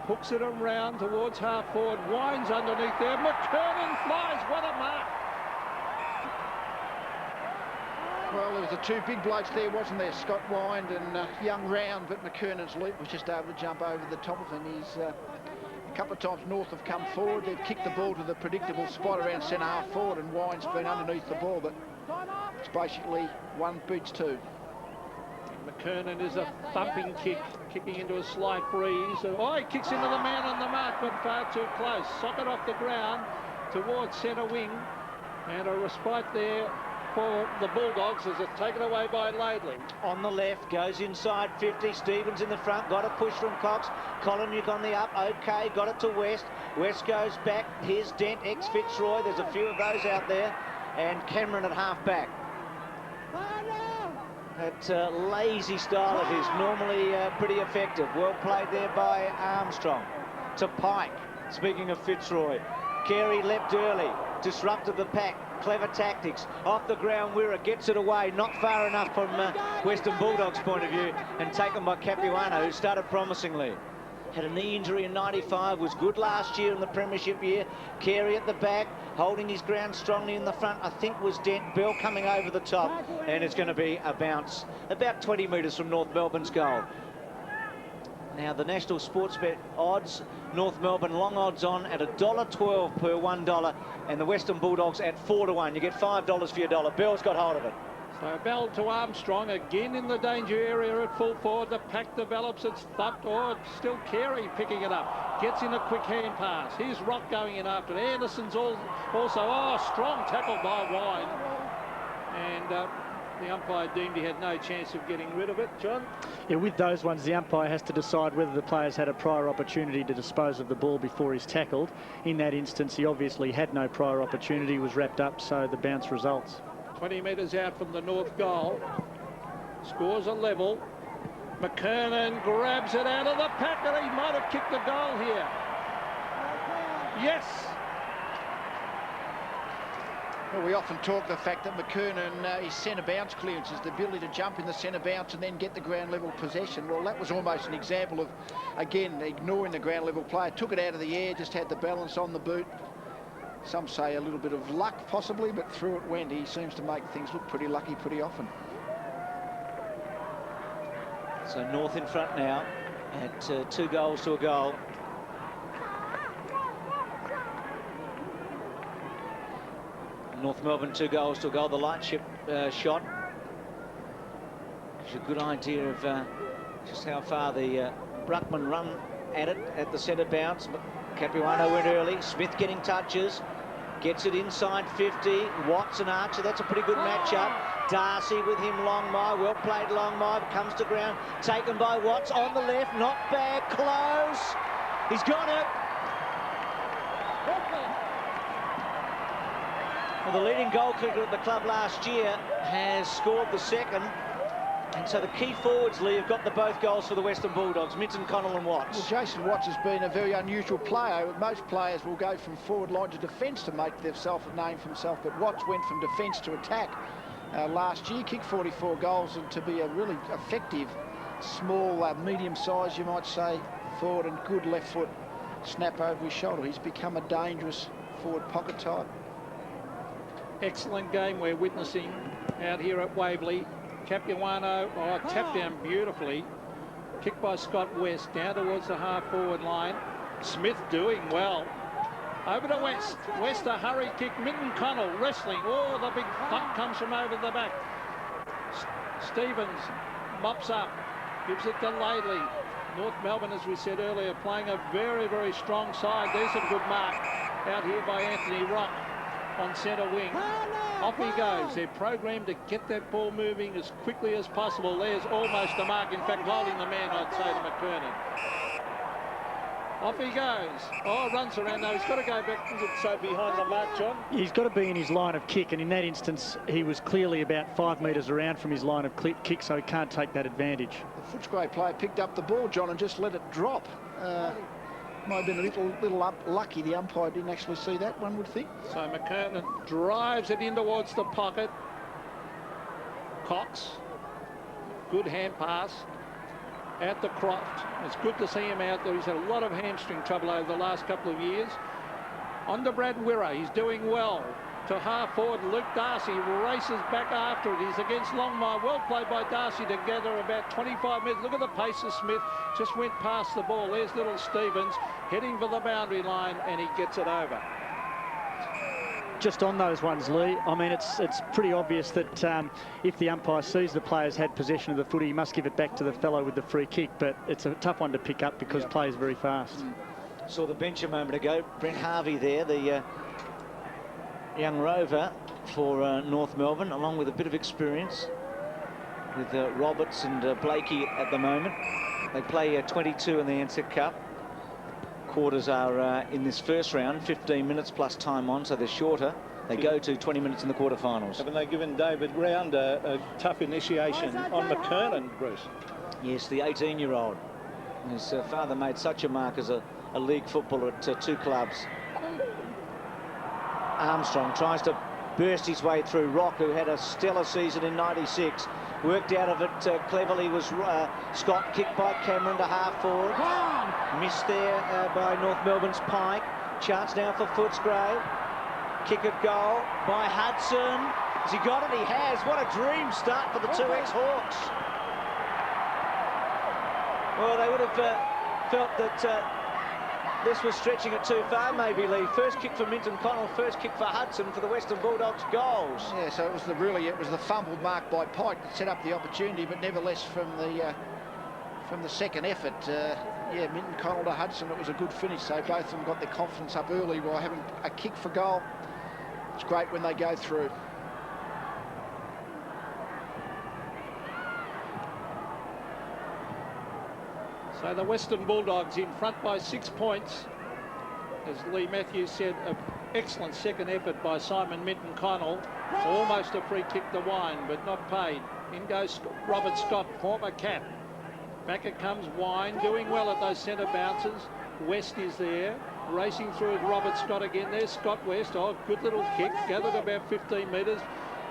hooks it around towards half forward, winds underneath there. McKernan flies. What a mark! Well, there was the two big blokes there, wasn't there? Scott Wind and young Round, but McKernan's leap was just able to jump over the top of him. He's a couple of times North have come forward. They've kicked the ball to the predictable spot around centre half forward, and Wind's been underneath the ball, but it's basically one beats two. McKernan is a thumping kick, kicking into a slight breeze. Oh, he kicks into the man on the mark, but far too close. Socket off the ground towards centre wing, and a respite there for the Bulldogs as it's taken away by Laidley. On the left, goes inside 50. Stevens in the front, got a push from Cox. Coliniuk on the up, okay, got it to West. West goes back. Here's Dent, ex-Fitzroy. There's a few of those out there. And Cameron at half back. That lazy style of his, normally pretty effective. Well played there by Armstrong. To Pike, speaking of Fitzroy. Carey leapt early, disrupted the pack. Clever tactics. Off the ground, Wirra gets it away. Not far enough from Western Bulldogs' point of view. And taken by Capuano, who started promisingly. Had a knee injury in 95, was good last year in the premiership year. Carey at the back, holding his ground strongly in the front, I think was Dent. Bell coming over the top, and it's going to be a bounce about 20 metres from North Melbourne's goal. Now the National Sportsbet odds, North Melbourne long odds on at $1.12 per $1, and the Western Bulldogs at 4 to 1. You get $5 for your dollar. Bell's got hold of it. So Bell to Armstrong, again in the danger area at full forward. The pack develops, it's thumped. Oh, it's still Carey picking it up. Gets in a quick hand pass. Here's Rock going in after it. Anderson's also, strong tackle by Wine. And the umpire deemed he had no chance of getting rid of it. John? Yeah, with those ones, the umpire has to decide whether the player's had a prior opportunity to dispose of the ball before he's tackled. In that instance, he obviously had no prior opportunity, was wrapped up, so the bounce results. 20 metres out from the North goal. Scores a level. McKernan grabs it out of the pack, and he might have kicked the goal here. Yes. Well, we often talk the fact that McKernan, his centre bounce clearances, the ability to jump in the centre bounce and then get the ground level possession. Well, that was almost an example of, again, ignoring the ground level player. Took it out of the air, just had the balance on the boot. Some say a little bit of luck, possibly, but through it went. He seems to make things look pretty lucky pretty often. So North in front now at 2 goals to a goal. North Melbourne 2 goals to a goal. The Lightship shot gives you a good idea of just how far the Bruckman run at it at the centre bounce. Capuano went early. Smith getting touches. Gets it inside 50. Watts and Archer. That's a pretty good matchup. Darcy with him, Longmire. Well played, Longmire. Comes to ground. Taken by Watts on the left. Not bad. Close. He's got it. Well, the leading goal kicker at the club last year has scored the second. And so the key forwards, Lee, have got the both goals for the Western Bulldogs, Minton, Connell and Watts. Well, Jason Watts has been a very unusual player. Most players will go from forward line to defence to make themselves a name for himself, but Watts went from defence to attack last year, kicked 44 goals, and to be a really effective, small, medium size, you might say, forward, and good left foot snap over his shoulder. He's become a dangerous forward pocket type. Excellent game we're witnessing out here at Waverley. Capuano, tapped down beautifully. Kicked by Scott West down towards the half-forward line. Smith doing well. Over to West. West a hurry kick. Minton Connell wrestling. Oh, the big thump comes from over the back. Stevens mops up. Gives it to Laidley. North Melbourne, as we said earlier, playing a very, very strong side. There's a good mark out here by Anthony Rock on centre wing. Off he goes. They're programmed to get that ball moving as quickly as possible. There's almost a mark. In fact, holding the man, I'd say, to McKernan. Off he goes. Oh, runs around. No, he's got to go back so behind the mark, John. He's got to be in his line of kick, and in that instance, he was clearly about 5 metres around from his line of kick, so he can't take that advantage. The Footscray player picked up the ball, John, and just let it drop. Might have been a little lucky the umpire didn't actually see that, one would think. So McKernan drives it in towards the pocket. Cox, good hand pass. at the Croft. It's good to see him out there. He's had a lot of hamstring trouble over the last couple of years. On to Brad Wirra, he's doing well. To half forward, Luke Darcy races back after it. He's against Longmire. Well played by Darcy to gather about 25 metres. Look at the pace of Smith. Just went past the ball. There's little Stevens heading for the boundary line, and he gets it over. Just on those ones, Lee, I mean, it's pretty obvious that if the umpire sees the players had possession of the footy, he must give it back to the fellow with the free kick. But it's a tough one to pick up because play is very fast. Saw the bench a moment ago. Brent Harvey there, the young rover for North Melbourne, along with a bit of experience with Roberts and Blakey at the moment. They play 22 in the Ansett Cup. Quarters are in this first round, 15 minutes plus time on, so they're shorter. They go to 20 minutes in the quarterfinals. Haven't they given David Round a tough initiation on McKernan, Bruce? Yes, the 18-year-old. His father made such a mark as a league footballer at two clubs. Armstrong tries to burst his way through. Rock, who had a stellar season in '96, worked out of it cleverly. Was Scott, kicked by Cameron to half forward. Missed there by North Melbourne's Pike. Chance now for Footscray. Kick at goal by Hudson. Has he got it? He has. What a dream start for the two ex-Hawks. Well, they would have felt that this was stretching it too far, maybe, Lee. First kick for Minton Connell, first kick for Hudson for the Western Bulldogs goals. Yeah, so it was the fumble mark by Pike that set up the opportunity, but nevertheless from the second effort, yeah, Minton Connell to Hudson, it was a good finish. So both of them got their confidence up early while having a kick for goal. It's great when they go through. So the Western Bulldogs in front by 6 points. As Lee Matthews said, an excellent second effort by Simon Minton Connell. Almost a free kick to Wine, but not paid. In goes Robert Scott, former cap. Back it comes Wine, doing well at those centre bounces. West is there, racing through with Robert Scott again. There's Scott West. Oh, good little kick, gathered about 15 metres.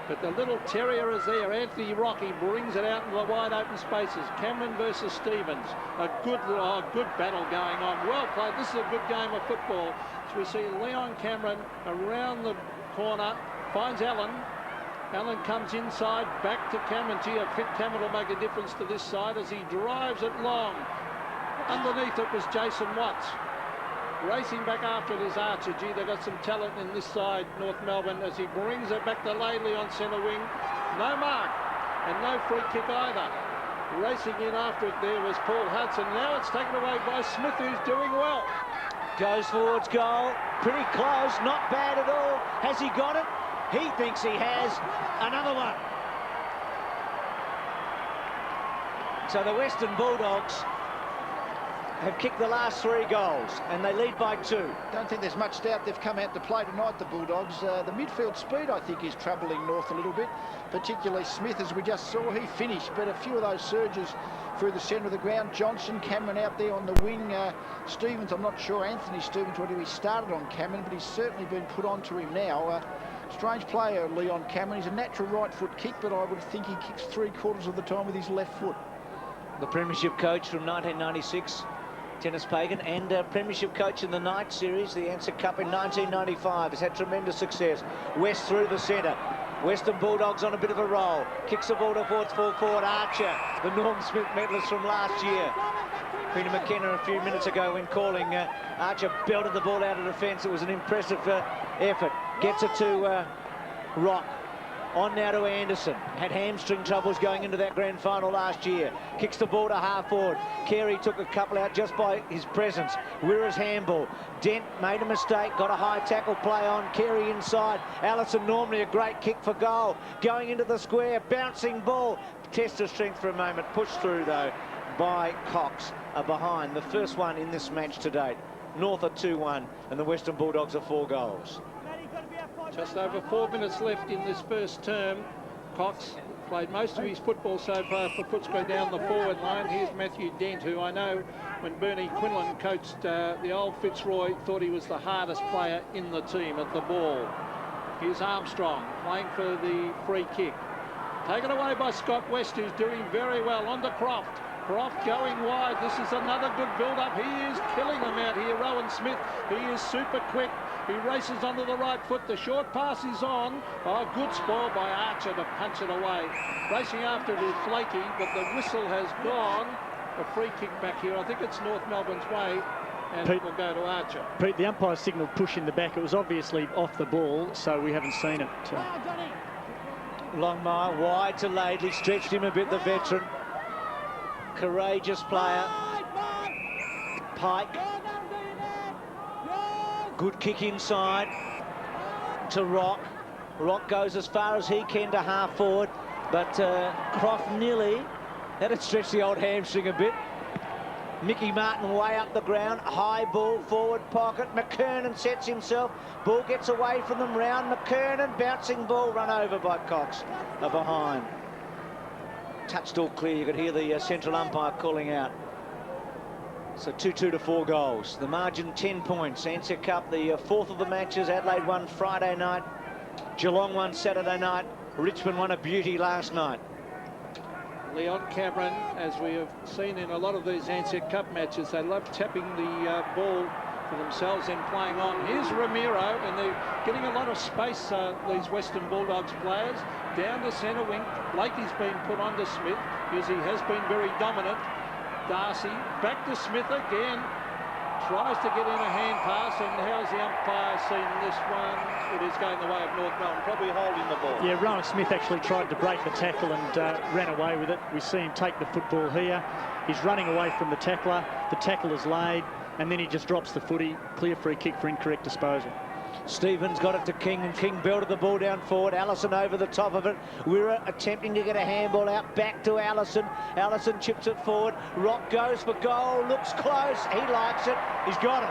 But the little terrier is there. Anthony Rocky brings it out into the wide open spaces. Cameron versus Stevens. A good battle going on. Well played. This is a good game of football. So we see Leon Cameron around the corner. Finds Allen. Allen comes inside. Back to Cameron. Gee, a fit Cameron will make a difference to this side as he drives it long. Underneath it was Jason Watts. Racing back after it is Archer. Gee, they've got some talent in this side, North Melbourne, as he brings it back to Laidley on centre wing. No mark and no free kick either. Racing in after it there was Paul Hudson. Now it's taken away by Smith, who's doing well. Goes towards goal. Pretty close. Not bad at all. Has he got it? He thinks he has. Another one. So the Western Bulldogs have kicked the last 3 goals and they lead by 2. Don't think there's much doubt they've come out to play tonight, the Bulldogs. The midfield speed, I think, is troubling North a little bit, particularly Smith, as we just saw. He finished, but a few of those surges through the centre of the ground. Johnson, Cameron out there on the wing. Stevens, I'm not sure Anthony Stevens, whether he started on Cameron, but he's certainly been put onto him now. Strange player, Leon Cameron. He's a natural right foot kick, but I would think he kicks 3/4 of the time with his left foot. The premiership coach from 1996. Dennis Pagan, and premiership coach in the night series, the Ansett Cup in 1995, has had tremendous success. West through the centre. Western Bulldogs on a bit of a roll. Kicks the ball towards full forward. Archer, the Norm Smith medalist from last year. Peter McKenna a few minutes ago when calling. Archer belted the ball out of defence. It was an impressive effort. Gets it to Rock. On now to Anderson. Had hamstring troubles going into that grand final last year. Kicks the ball to half forward. Carey took a couple out just by his presence. Wirra's handball. Dent made a mistake. Got a high tackle play on. Carey inside. Allison normally a great kick for goal. Going into the square. Bouncing ball. Test of strength for a moment. Pushed through though by Cox. Behind the first one in this match to date. North are 2-1 and the Western Bulldogs are 4 goals. Just over 4 minutes left in this first term. Cox played most of his football so far for Footscray down the forward line. Here's Matthew Dent, who I know when Bernie Quinlan coached the old Fitzroy, thought he was the hardest player in the team at the ball. Here's Armstrong playing for the free kick. Taken away by Scott West, who's doing very well. On to Croft. Croft going wide. This is another good build-up. He is killing them out here. Rowan Smith, he is super quick. He races onto the right foot. The short pass is on. Oh, good spoil by Archer to punch it away. Racing after it is Flaky, but the whistle has gone. A free kick back here. I think it's North Melbourne's way, and it will go to Archer. Pete, the umpire signalled push in the back. It was obviously off the ball, so we haven't seen it. Longmire wide to Laidley, stretched him a bit, the veteran. Courageous player. Pike. Good kick inside to Rock. Rock goes as far as he can to half forward, but Croft nearly had to stretch the old hamstring a bit. Mickey Martin way up the ground, high ball, forward pocket. McKernan sets himself, ball gets away from them, round McKernan, bouncing ball, run over by Cox, behind. Touched all clear, you could hear the central umpire calling out. So 2-2 to 4 goals. The margin 10 points. Ansett Cup, the fourth of the matches. Adelaide won Friday night. Geelong won Saturday night. Richmond won a beauty last night. Leon Cameron, as we have seen in a lot of these Ansett Cup matches, they love tapping the ball for themselves and playing on. Here's Ramiro, and they're getting a lot of space, these Western Bulldogs players. Down the centre wing. Blakey's been put onto Smith because he has been very dominant. Darcy back to Smith again. Tries to get in a hand pass, and how's the umpire seen this one? It is going the way of North Melbourne, probably holding the ball. Yeah, Rowan Smith actually tried to break the tackle and ran away with it. We see him take the football here. He's running away from the tackler. The tackle is laid, and then he just drops the footy. Clear free kick for incorrect disposal. Stevens got it to King, and King belted the ball down forward. Allison over the top of it. Wirra attempting to get a handball out, back to Allison. Allison chips it forward. Rock goes for goal, looks close. He likes it. He's got it.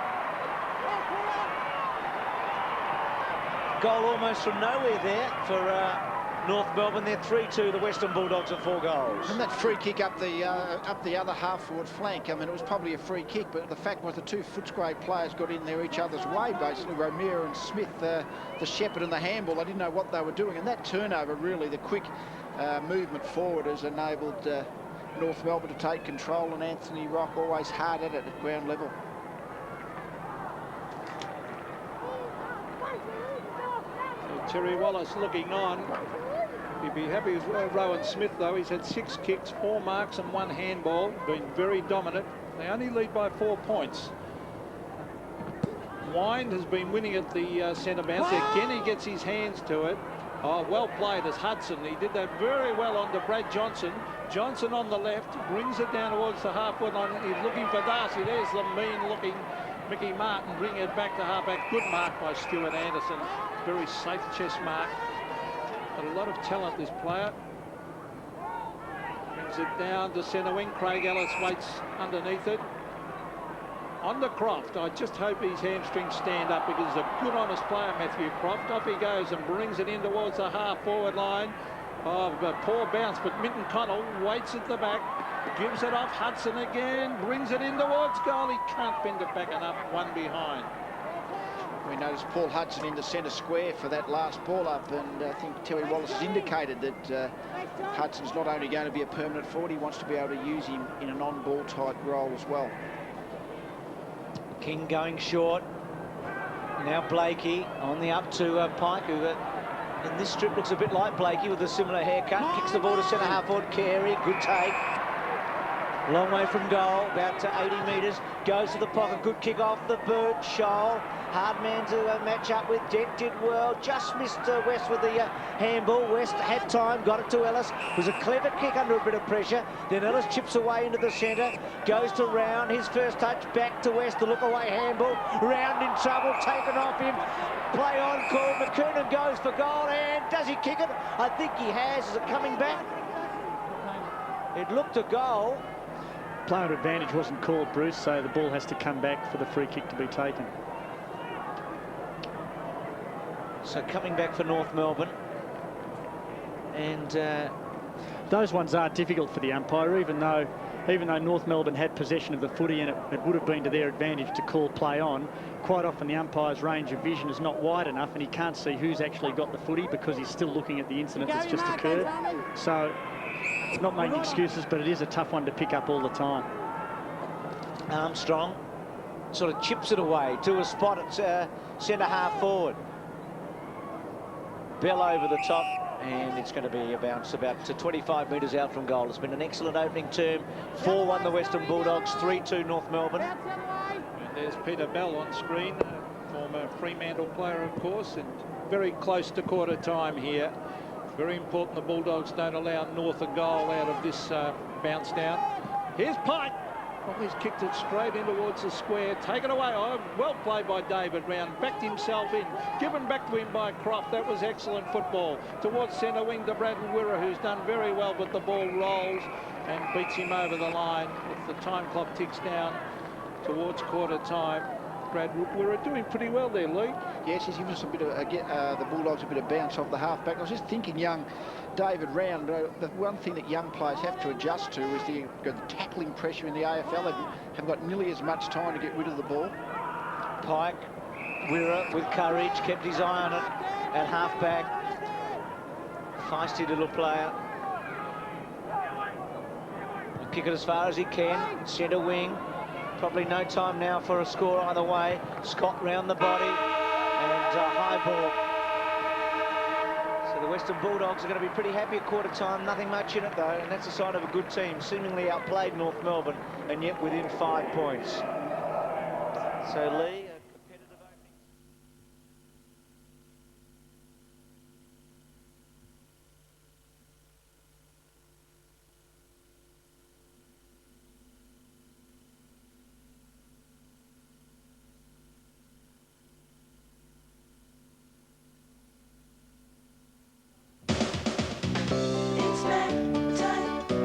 Goal almost from nowhere there for North Melbourne. They're 3-2. The Western Bulldogs are 4 goals. And that free kick up the other half-forward flank, I mean, it was probably a free kick, but the fact was the two Footscray players got in there each other's way, basically. Romero and Smith, the shepherd and the handball, they didn't know what they were doing. And that turnover, really, the quick movement forward has enabled North Melbourne to take control, and Anthony Rock always hard at it at ground level. Terry Wallace looking on. He'd be happy with Rowan Smith, though. He's had 6 kicks, 4 marks and 1 handball. Been very dominant. They only lead by 4 points. Wind has been winning at the centre bounce. Again, he gets his hands to it. Oh, well played as Hudson. He did that very well onto Brad Johnson. Johnson on the left, brings it down towards the half-foot line. He's looking for Darcy. There's the mean-looking Mickey Martin, bringing it back to halfback. Good mark by Stuart Anderson. Very safe chest mark. Got a lot of talent, this player. Brings it down to centre wing. Craig Ellis waits underneath it. On to Croft. I just hope his hamstrings stand up, because he's a good, honest player, Matthew Croft. Off he goes and brings it in towards the half-forward line. Oh, a poor bounce, but Minton Connell waits at the back. Gives it off. Hudson again. Brings it in towards goal. He can't bend it back enough. One behind. We noticed Paul Hudson in the centre square for that last ball up, and I think Terry Wallace has indicated that Hudson's not only going to be a permanent forward, he wants to be able to use him in an on-ball type role as well. King going short. Now Blakey on the up to Pike, who in this strip looks a bit like Blakey with a similar haircut. Kicks the ball to centre half forward. Carey, good take. Long way from goal, about to 80 metres. Goes to the pocket, good kick off the boot. Shoal, hard man to match up with. Dent did well, just missed West with the handball. West had time, got it to Ellis. It was a clever kick under a bit of pressure. Then Ellis chips away into the centre, goes to Round. His first touch back to West, the look away handball. Round in trouble, taken off him. Play on call. McKernan goes for goal, and does he kick it? I think he has. Is it coming back? It looked a goal. Player advantage wasn't called, Bruce, so the ball has to come back for the free kick to be taken. So coming back for North Melbourne. And those ones are difficult for the umpire, even though North Melbourne had possession of the footy, and it would have been to their advantage to call play on. Quite often the umpire's range of vision is not wide enough, and he can't see who's actually got the footy because he's still looking at the incident that's just occurred. So Not making excuses, but it is a tough one to pick up all the time. Armstrong sort of chips it away to a spot at centre half forward. Bell over the top, and it's going to be a bounce about to 25 metres out from goal. It's been an excellent opening term. 4-1 the Western Bulldogs, 3-2 North Melbourne. And there's Peter Bell on screen, former Fremantle player, of course, and very close to quarter time here. Very important the Bulldogs don't allow North a goal out of this bounce down. Here's Pike. Oh, he's kicked it straight in towards the square. Taken away. Oh, well played by David Round. Backed himself in. Given back to him by Croft. That was excellent football. Towards centre wing to Brad Wirra, who's done very well, but the ball rolls and beats him over the line. If the time clock ticks down towards quarter time, Brad Wirra doing pretty well there, Lee. Yes, he's given us a bit of the Bulldogs a bit of bounce off the halfback. I was just thinking, young David Round, the one thing that young players have to adjust to is the tackling pressure in the AFL. They haven't got nearly as much time to get rid of the ball. Pike, Wirra with courage, kept his eye on it at halfback. Feisty little player. He'll kick it as far as he can. Centre wing. Probably no time now for a score either way. Scott round the body and high ball. So the Western Bulldogs are going to be pretty happy at quarter time. Nothing much in it though, and that's a sign of a good team. Seemingly outplayed North Melbourne and yet within 5 points. So Lee, a competitive opening.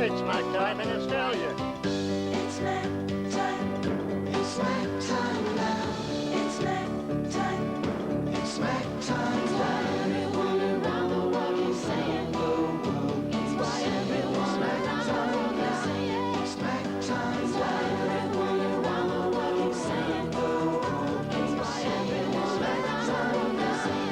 It's my time in Australia. It's snack time. It's snack time now. It's snack time. It's snack time now. Everyone around the world keeps saying the world. It's why everyone around the world keeps saying it's snack time now. Everyone around the world keeps saying the world. It's why everyone around the world keeps saying.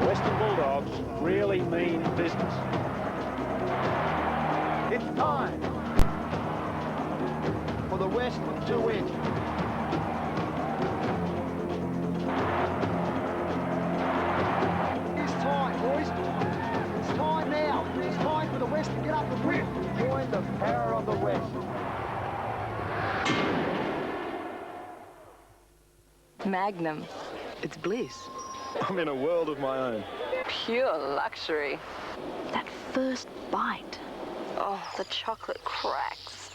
Western Bulldogs really mean business. It's time for the West to win. It's time, boys. It's time now. It's time for the West to get up and win. Join the power of the West. Magnum. It's bliss. I'm in a world of my own. Pure luxury. That first bite. Oh, the chocolate cracks.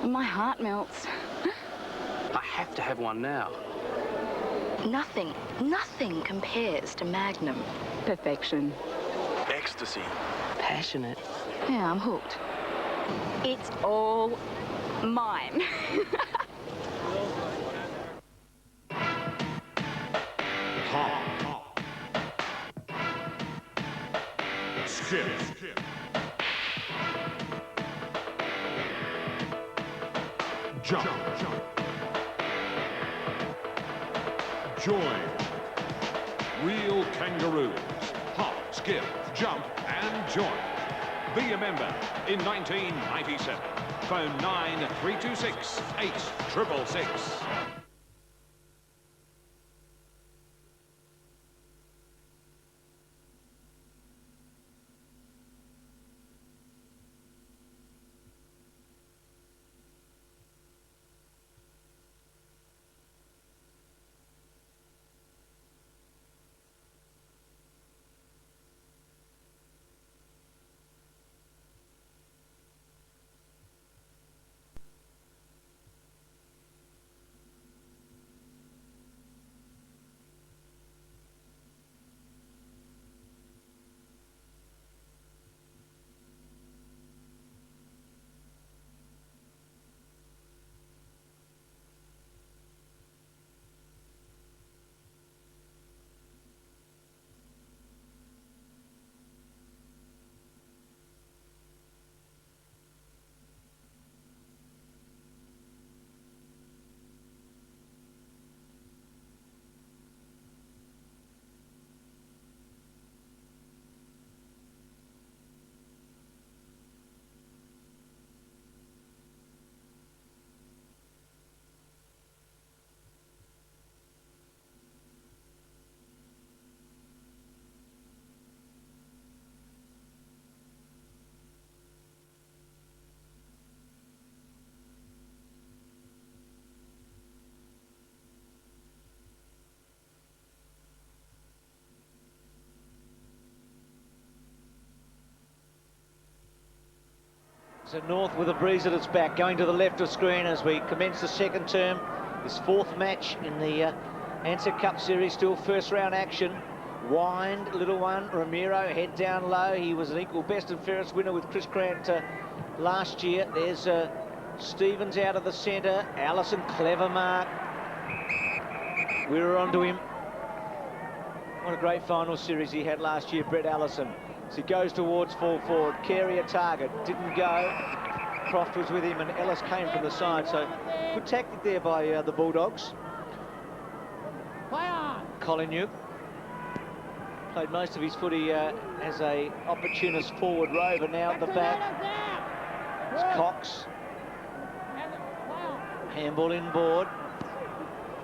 And my heart melts. I have to have one now. Nothing compares to Magnum. Perfection. Ecstasy. Passionate. Yeah, I'm hooked. It's all mine. Hat. jump. Join. Real kangaroos. Hop, skip, jump, and join. Be a member in 1997. Phone 9326 8666. So North with a breeze at its back, going to the left of screen as we commence the second term. This fourth match in the Ansett Cup Series, still first round action. Wind, little one, Ramiro, head down low. He was an equal best and fairest winner with Chris Grant last year. There's Stevens out of the centre. Allison, clever mark. We were onto him. What a great final series he had last year, Brett Allison. As he goes towards full forward, Carey a target, didn't go. Croft was with him and Ellis came from the side, so good tactic there by the Bulldogs. Colin played most of his footy as a opportunist forward rover. Now at the back, it's Cox. Handball inboard.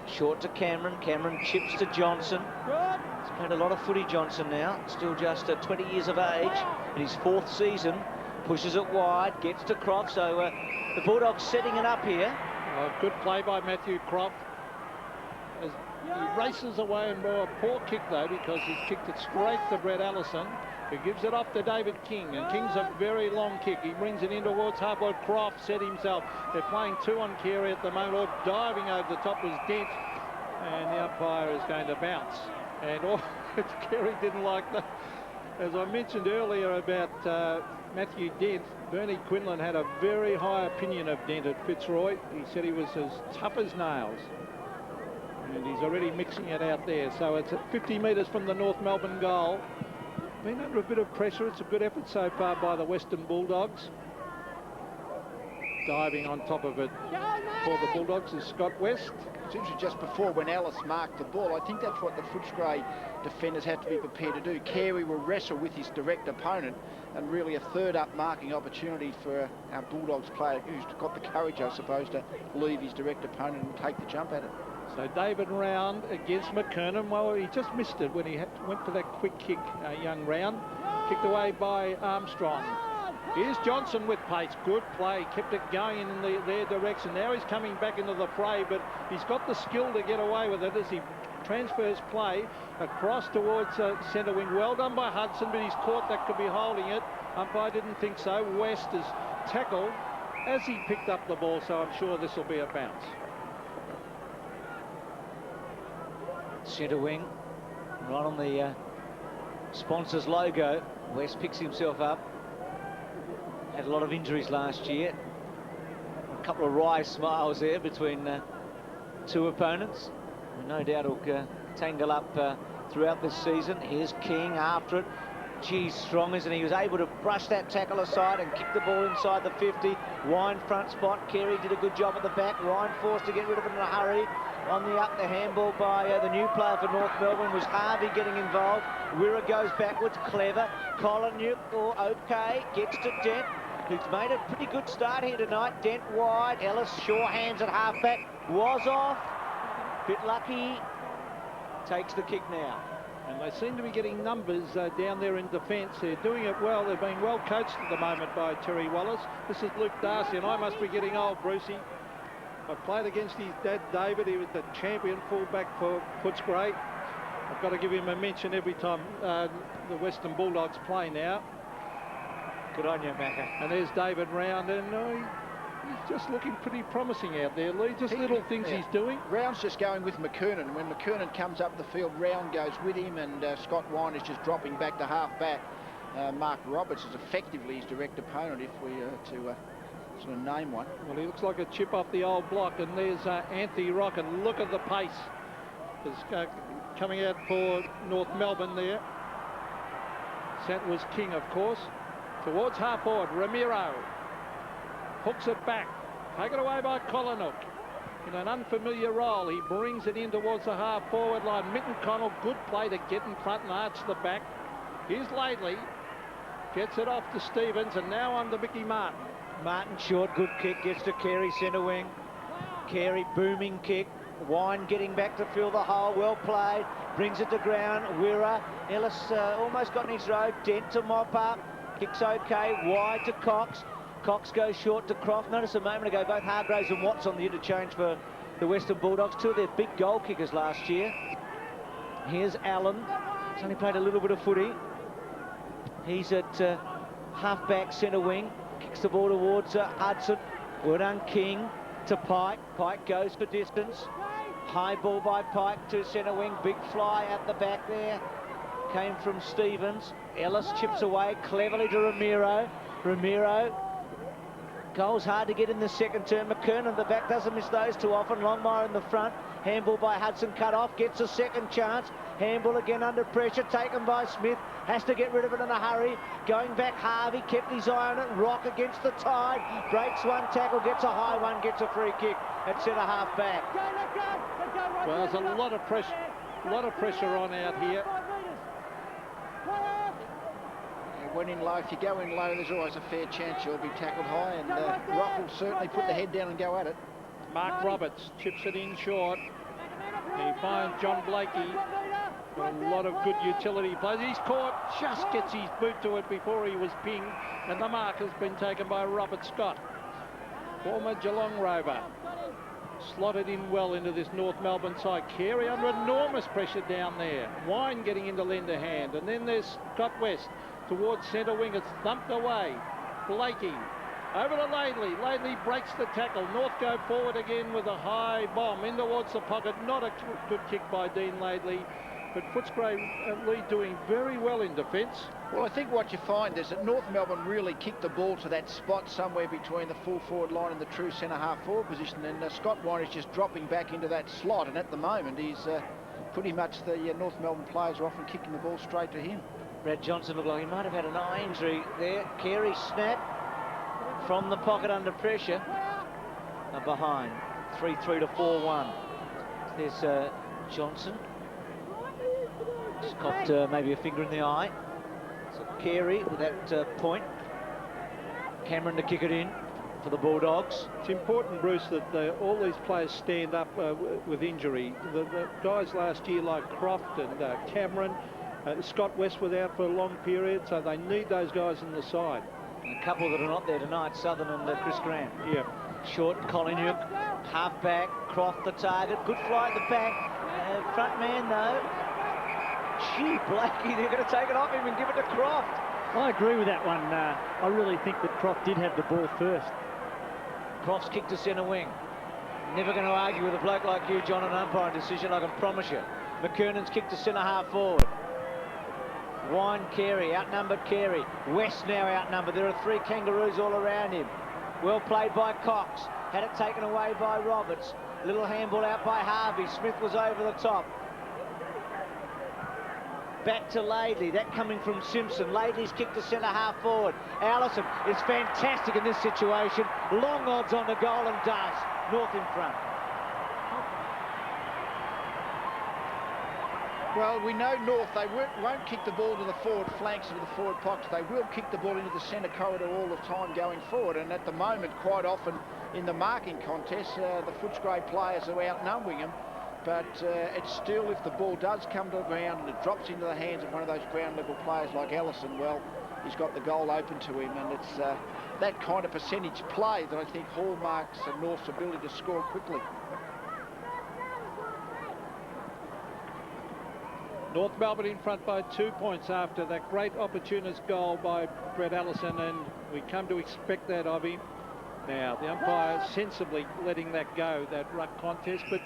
Short to Cameron. Cameron chips to Johnson. He's played a lot of footy, Johnson, now. Still just 20 years of age in his fourth season. Pushes it wide, gets to Croft. So the Bulldogs setting it up here. Good play by Matthew Croft. As he races away, and a poor kick though, because he's kicked it straight to Brett Allison, who gives it off to David King, and King's a very long kick. He brings it in towards halfway. Croft set himself. They're playing two on Carey at the moment, or diving over the top was Dent, and the umpire is going to bounce. And Carey didn't like that. As I mentioned earlier about Matthew Dent, Bernie Quinlan had a very high opinion of Dent at Fitzroy. He said he was as tough as nails. And he's already mixing it out there. So it's at 50 metres from the North Melbourne goal. Been under a bit of pressure. It's a good effort so far by the Western Bulldogs. Diving on top of it for the Bulldogs is Scott West. It's interesting, just before when Ellis marked the ball, I think that's what the Footscray defenders have to be prepared to do. Carey will wrestle with his direct opponent, and really a third up marking opportunity for our Bulldogs player who's got the courage, I suppose, to leave his direct opponent and take the jump at it. So David Round against McKernan. Well, he just missed it when he went for that quick kick, young Round. Kicked away by Armstrong. Here's Johnson with pace. Good play. Kept it going in their direction. Now he's coming back into the fray, but he's got the skill to get away with it as he transfers play across towards centre wing. Well done by Hudson, but he's caught that could be holding it. Umpire didn't think so. West is tackled as he picked up the ball, so I'm sure this will be a bounce. Centre wing, right on the sponsor's logo. West picks himself up. Had a lot of injuries last year. A couple of wry smiles there between two opponents. No doubt will tangle up throughout this season. Here's King after it. Geez, strong, isn't he? He was able to brush that tackle aside and kick the ball inside the 50. Wine front spot. Carey did a good job at the back. Wine forced to get rid of it in a hurry. On the up, the handball by the new player for North Melbourne was Harvey getting involved. Wirra goes backwards, clever. Colin okay, gets to Dent, who's made a pretty good start here tonight. Dent wide, Ellis sure hands at halfback, was off. Bit lucky, takes the kick now. And they seem to be getting numbers down there in defence. They're doing it well. They're being well coached at the moment by Terry Wallace. This is Luke Darcy, and I must be getting old, Brucey. I played against his dad, David. He was the champion fullback for Footscray. I've got to give him a mention every time the Western Bulldogs play now. Good on you, Macca. And there's David Round, and he's just looking pretty promising out there, Lee. Just little things he's doing. Round's just going with McKernan. When McKernan comes up the field, Round goes with him, and Scott Wine is just dropping back to half-back. Mark Roberts is effectively his direct opponent, if we are to sort of name one. Well, he looks like a chip off the old block, and there's Anthony Rock, and look at the pace. Is coming out for North Melbourne there. That was King, of course. Towards half forward, Ramiro hooks it back, taken away by Colinook in an unfamiliar role. He brings it in towards the half forward line. Mitten Connell, good play to get in front and arch the back. Here's Laidley, gets it off to Stevens, and now on to Mickey Martin. Martin short, good kick, gets to Carey centre wing. Carey booming kick. Wine getting back to fill the hole, well played, brings it to ground. Wirra, Ellis almost got in his road. Dent to mop up, kicks okay, wide to Cox. Cox goes short to Croft. Notice a moment ago both Hargraves and Watts on the interchange for the Western Bulldogs, two of their big goal kickers last year. Here's Allen, he's only played a little bit of footy. He's at half-back centre wing, kicks the ball towards Hudson. Well done, King to Pike. Pike goes for distance. High ball by Pike to centre wing. Big fly at the back there. Came from Stevens. Ellis chips away cleverly to Ramiro. Ramiro. Goal's hard to get in the second term. McKernan at the back doesn't miss those too often. Longmire in the front. Handball by Hudson cut off. Gets a second chance. Handball again under pressure. Taken by Smith. Has to get rid of it in a hurry. Going back, Harvey kept his eye on it. Rock against the tide. Breaks one tackle. Gets a high one. Gets a free kick at centre half back. Well, there's a lot of pressure on out here. When in low, if you go in low, there's always a fair chance you'll be tackled high, and Rock will certainly put the head down and go at it. Mark Roberts chips it in short. He finds John Blakey. A lot of good utility plays. He's caught, just gets his boot to it before he was pinged, and the mark has been taken by Robert Scott, former Geelong Rover. Slotted in well into this North Melbourne side. Carey under enormous pressure down there. Wine getting into lender hand, and then there's Scott West towards centre wing. It's thumped away. Blakey over to Laidley. Laidley breaks the tackle. North go forward again with a high bomb in towards the pocket. Not a good kick by Dean Laidley, but Footscray Lee doing very well in defence. Well, I think what you find is that North Melbourne really kicked the ball to that spot somewhere between the full forward line and the true centre half forward position, and Scott Wine is just dropping back into that slot, and at the moment he's pretty much the North Melbourne players are often kicking the ball straight to him. Brad Johnson looked like he might have had an eye injury there. Carey snap from the pocket under pressure. Behind 3-3 to 4-1. There's Johnson. Just copped maybe a finger in the eye. So Carey with that point. Cameron to kick it in for the Bulldogs. It's important, Bruce, that all these players stand up with injury. The guys last year like Croft and Cameron, Scott West was out for a long period, so they need those guys in the side. And a couple that are not there tonight, Southern and Chris Grant. Yeah. Short, Collinuk, half back, Croft the target. Good fly at the back. Front man, though. Gee, Blakey, they're going to take it off him and give it to Croft. I agree with that one. I really think that Croft did have the ball first. Croft's kick to centre wing. Never going to argue with a bloke like you, John, an umpiring decision, I can promise you. McKernan's kick to centre half forward. Wine, Carey, outnumbered Carey. West now outnumbered. There are three Kangaroos all around him. Well played by Cox. Had it taken away by Roberts. Little handball out by Harvey. Smith was over the top. Back to Laidley. That coming from Simpson. Laidley's kicked to centre half forward. Allison is fantastic in this situation. Long odds on the goal and does. North in front. Well, we know North, they won't kick the ball to the forward flanks or the forward pockets. They will kick the ball into the centre corridor all the time going forward. And at the moment, quite often in the marking contest, the Footscray players are outnumbering them. But it's still, if the ball does come to the ground and it drops into the hands of one of those ground level players like Ellison, well, he's got the goal open to him. And it's that kind of percentage play that I think hallmarks North's ability to score quickly. North Melbourne in front by 2 points after that great opportunist goal by Brett Allison, and we come to expect that of him. Now, the umpire sensibly letting that go, that ruck contest, but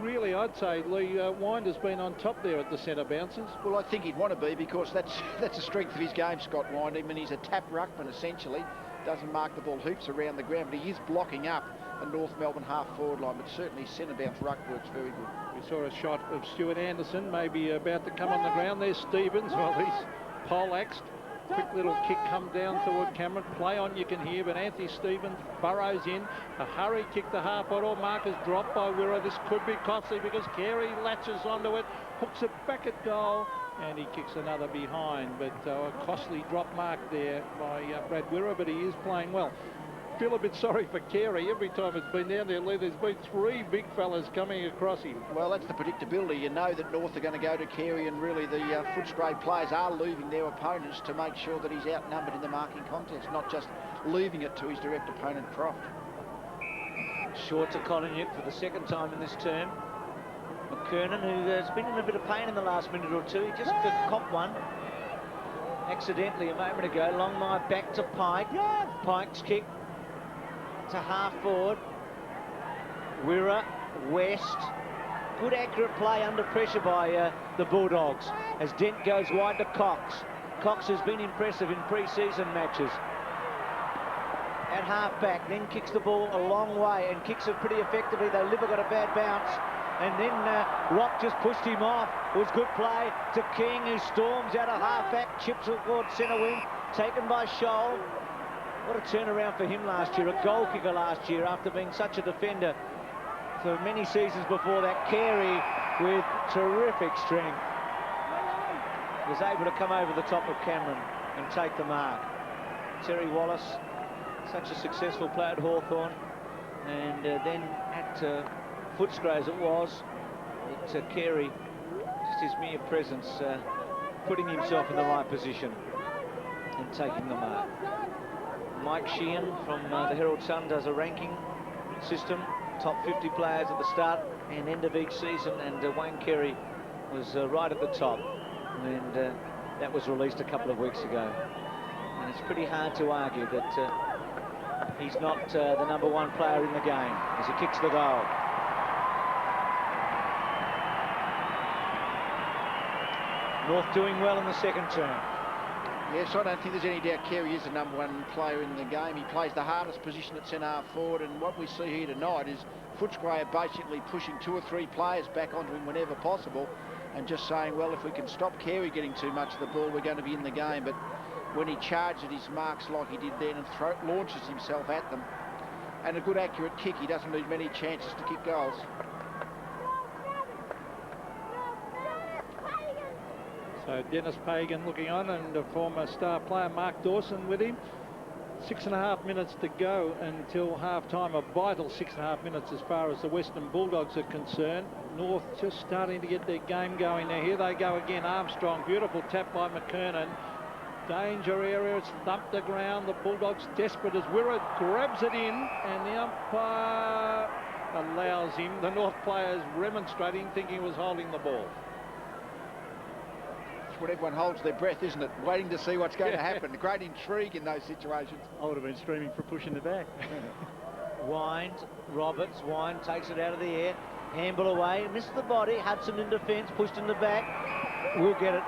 really, I'd say Lee Winder's been on top there at the centre bounces. Well, I think he'd want to be, because that's a strength of his game, Scott Winder. I mean, he's a tap ruckman, essentially. Doesn't mark the ball hoops around the ground, but he is blocking up the North Melbourne half-forward line, but certainly centre bounce ruck works very good. We saw a shot of Stuart Anderson, maybe about to come on the ground. There's Stevens, well, he's poleaxed. Quick little kick come down toward Cameron. Play on, you can hear, but Anthony Stevens burrows in. A hurry kick to half-forward. All markers dropped by Wirra. This could be costly because Carey latches onto it, hooks it back at goal, and he kicks another behind. But a costly drop mark there by Brad Wirra, but he is playing well. Feel a bit sorry for Carey. Every time it's been down there, Lee, there's been three big fellas coming across him. Well, that's the predictability. You know that North are going to go to Carey, and really the Footscray players are leaving their opponents to make sure that he's outnumbered in the marking contest, not just leaving it to his direct opponent, Croft. Short to Collingwood for the second time in this term. McKernan, who has been in a bit of pain in the last minute or two, he just copped one accidentally a moment ago. Longmire back to Pike. Pike's kick to half forward. Wirra, West. Good accurate play under pressure by the Bulldogs as Dent goes wide to Cox. Cox has been impressive in pre-season matches. At half back, then kicks the ball a long way and kicks it pretty effectively, though Liver got a bad bounce. And then Rock just pushed him off. It was good play to King, who storms out of half back, chips it toward centre wing, taken by Scholl. What a turnaround for him last year, a goal kicker last year after being such a defender for many seasons before that. Carey with terrific strength was able to come over the top of Cameron and take the mark. Terry Wallace, such a successful player at Hawthorn, and then at Footscray as it was, but Carey, just his mere presence, putting himself in the right position and taking the mark. Mike Sheehan from the Herald Sun does a ranking system, top 50 players at the start and end of each season, and Wayne Carey was right at the top, and that was released a couple of weeks ago. And it's pretty hard to argue that he's not the #1 player in the game as he kicks the goal. North doing well in the second term. Yes, I don't think there's any doubt Carey is the #1 player in the game. He plays the hardest position at centre half forward, and what we see here tonight is Footscray are basically pushing 2 or 3 players back onto him whenever possible and just saying, well, if we can stop Carey getting too much of the ball, we're going to be in the game. But when he charges his marks like he did then and launches himself at them, and a good accurate kick, he doesn't lose many chances to kick goals. So Dennis Pagan looking on, and a former star player Mark Dawson with him. 6.5 minutes to go until half-time, a vital 6.5 minutes as far as the Western Bulldogs are concerned. North just starting to get their game going now. Here they go again, Armstrong, beautiful tap by McKernan. Danger area, it's thumped the ground. The Bulldogs desperate as Wirra grabs it in, and the umpire allows him. The North players remonstrating, thinking he was holding the ball. When everyone holds their breath, isn't it? Waiting to see what's going to happen. Great intrigue in those situations. I would have been screaming for pushing the back. Wind, Roberts, Wind takes it out of the air. Handball away, missed the body. Hudson in defence, pushed in the back. We'll get it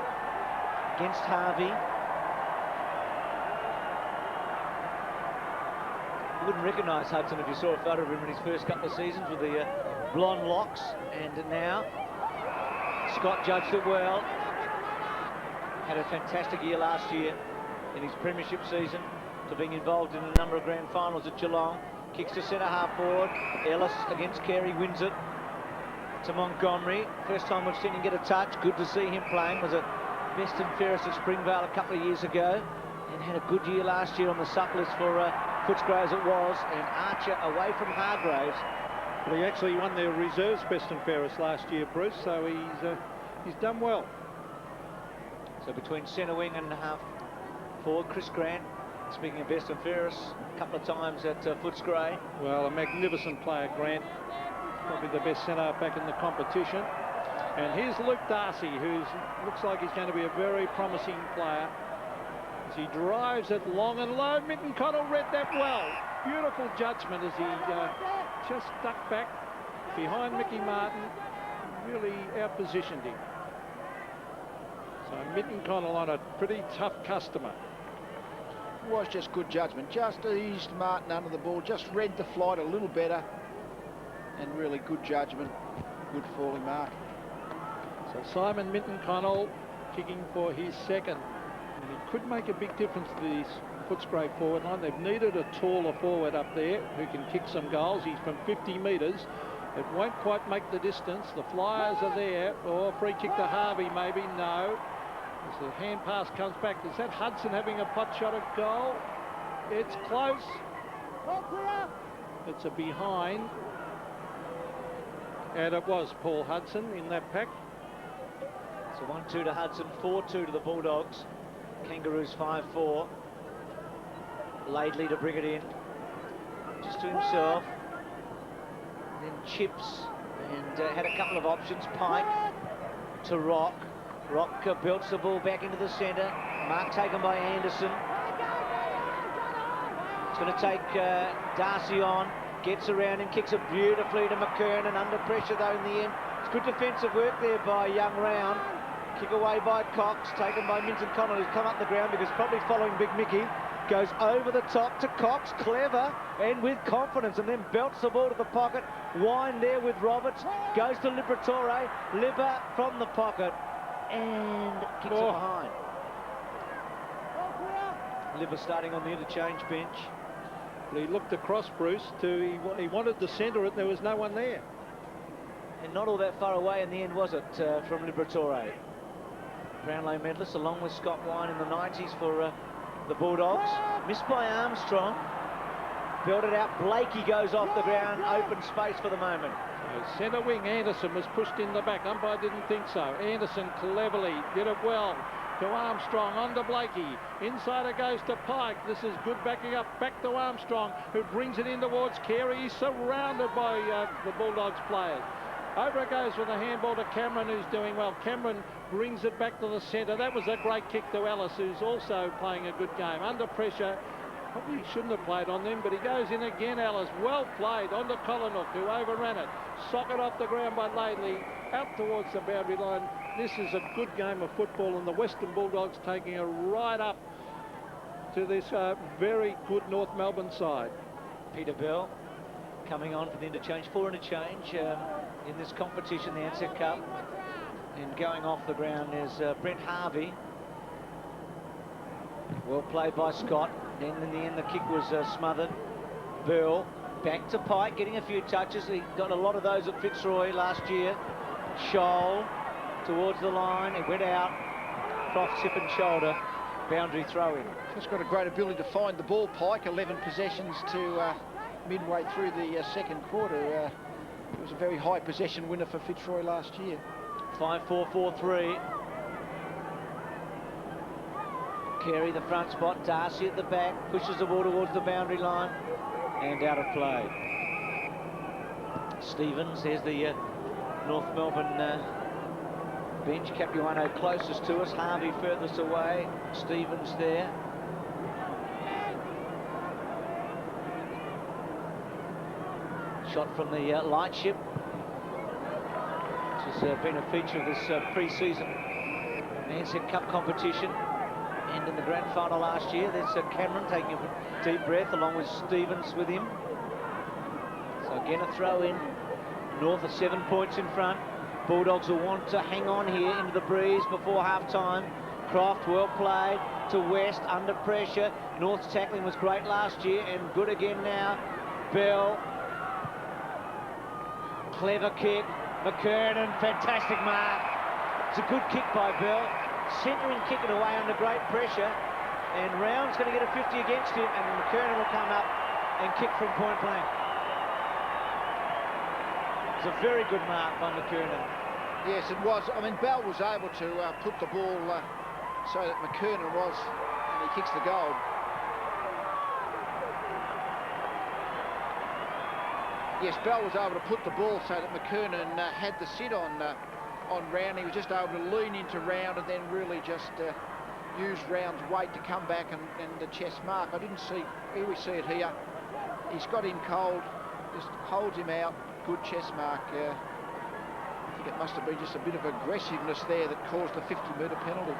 against Harvey. You wouldn't recognise Hudson if you saw a photo of him in his first couple of seasons with the blonde locks. And now Scott judged it well. Had a fantastic year last year in his premiership season, to being involved in a number of grand finals at Geelong. Kicks to centre half forward. Ellis against Carey wins it to Montgomery. First time we've seen him get a touch. Good to see him playing. Was at best and fairest at Springvale a couple of years ago, and had a good year last year on the sup list for Footscray as it was. And Archer away from Hargraves. Well, he actually won their reserves best and fairest last year, Bruce, so he's done well. So between centre wing and half forward, Chris Grant, speaking of best and fairest, a couple of times at Footscray. Well, a magnificent player, Grant. Probably the best centre back in the competition. And here's Luke Darcy, who looks like he's going to be a very promising player. As he drives it long and low, Minton Connell read that well. Beautiful judgment as he just stuck back behind Mickey Martin, really outpositioned him. So Minton Connell on a pretty tough customer. It was just good judgment, just eased Martin under the ball, just read the flight a little better, and really good judgment, good falling mark. So Simon Minton Connell kicking for his second, and he could make a big difference to this Footscray forward line. They've needed a taller forward up there who can kick some goals. He's from 50 metres. It won't quite make the distance. The Flyers are there. Or free kick to Harvey, maybe. No. As the hand pass comes back. Is that Hudson having a pot shot at goal? It's close. It's a behind. And it was Paul Hudson in that pack. So 1-2 to Hudson, 4-2 to the Bulldogs. Kangaroos 5-4. Laidley to bring it in, just to himself. Then Chips, and had a couple of options. Pike to Rock. Rock belts the ball back into the centre. Mark taken by Anderson. It's going to take Darcy on. Gets around him, kicks it beautifully to McKernan. Under pressure though in the end. It's good defensive work there by Young Round. Kick away by Cox, taken by Minton Connell, who's come up the ground because probably following Big Mickey. Goes over the top to Cox, clever and with confidence, and then belts the ball to the pocket. Wind there with Roberts, goes to Liberatore. Libba from the pocket and kicks it behind. Libba starting on the interchange bench. He looked across, Bruce, to he wanted to centre it. There was no one there. And not all that far away in the end, was it, from Liberatore? Brownlow medalist along with Scott Wine in the 90s for the Bulldogs. Missed by Armstrong. Belted out. Blakey goes off the ground. Open space for the moment. So centre wing Anderson was pushed in the back. Umpire didn't think so. Anderson cleverly did it well to Armstrong, on to Blakey. Inside it goes to Pike. This is good backing up. Back to Armstrong, who brings it in towards Carey. He's surrounded by the Bulldogs players. Over it goes with a handball to Cameron, who's doing well. Cameron brings it back to the centre. That was a great kick to Ellis, who's also playing a good game. Under pressure, probably shouldn't have played on them, but he goes in again, Ellis. Well played on to Collinook, who overran it. Socket off the ground by Laidley, out towards the boundary line. This is a good game of football, and the Western Bulldogs taking it right up to this very good North Melbourne side. Peter Bell coming on for the interchange, 4 interchange in this competition, the Ansett Cup. And going off the ground is Brent Harvey. Well played by Scott. Then in the end the kick was smothered. Bell back to Pike, getting a few touches. He got a lot of those at Fitzroy last year. Scholl towards the line. It went out. Croft, hip and shoulder. Boundary throw in. Just got a great ability to find the ball, Pike. 11 possessions to midway through the second quarter. It was a very high possession winner for Fitzroy last year. 5-4-4-3. Carey the front spot, Darcy at the back, pushes the ball towards the boundary line and out of play. Stevens, there's the North Melbourne bench. Capuano closest to us, Harvey furthest away, Stevens there. Shot from the Lightship, which has been a feature of this pre-season Ansett Cup competition. And in the grand final last year, there's Cameron taking a deep breath along with Stevens with him. So again a throw in. North are 7 points in front. Bulldogs will want to hang on here into the breeze before half time. Croft, well played to West, under pressure. North's tackling was great last year and good again now. Bell, clever kick. McKernan, fantastic mark. It's a good kick by Bell. Centering, kicking away under great pressure. And Round's going to get a 50 against him, and McKernan will come up and kick from point blank. It's a very good mark by McKernan. Yes, it was. I mean, Bell was able to put the ball so that McKernan was, and he kicks the goal. Yes, Bell was able to put the ball so that McKernan had the sit on Round. He was just able to lean into Round and then really just use Round's weight to come back and the chest mark. I didn't see, here we see it here. He's got him cold, just holds him out, good chest mark. I think it must have been just a bit of aggressiveness there that caused the 50-metre penalty.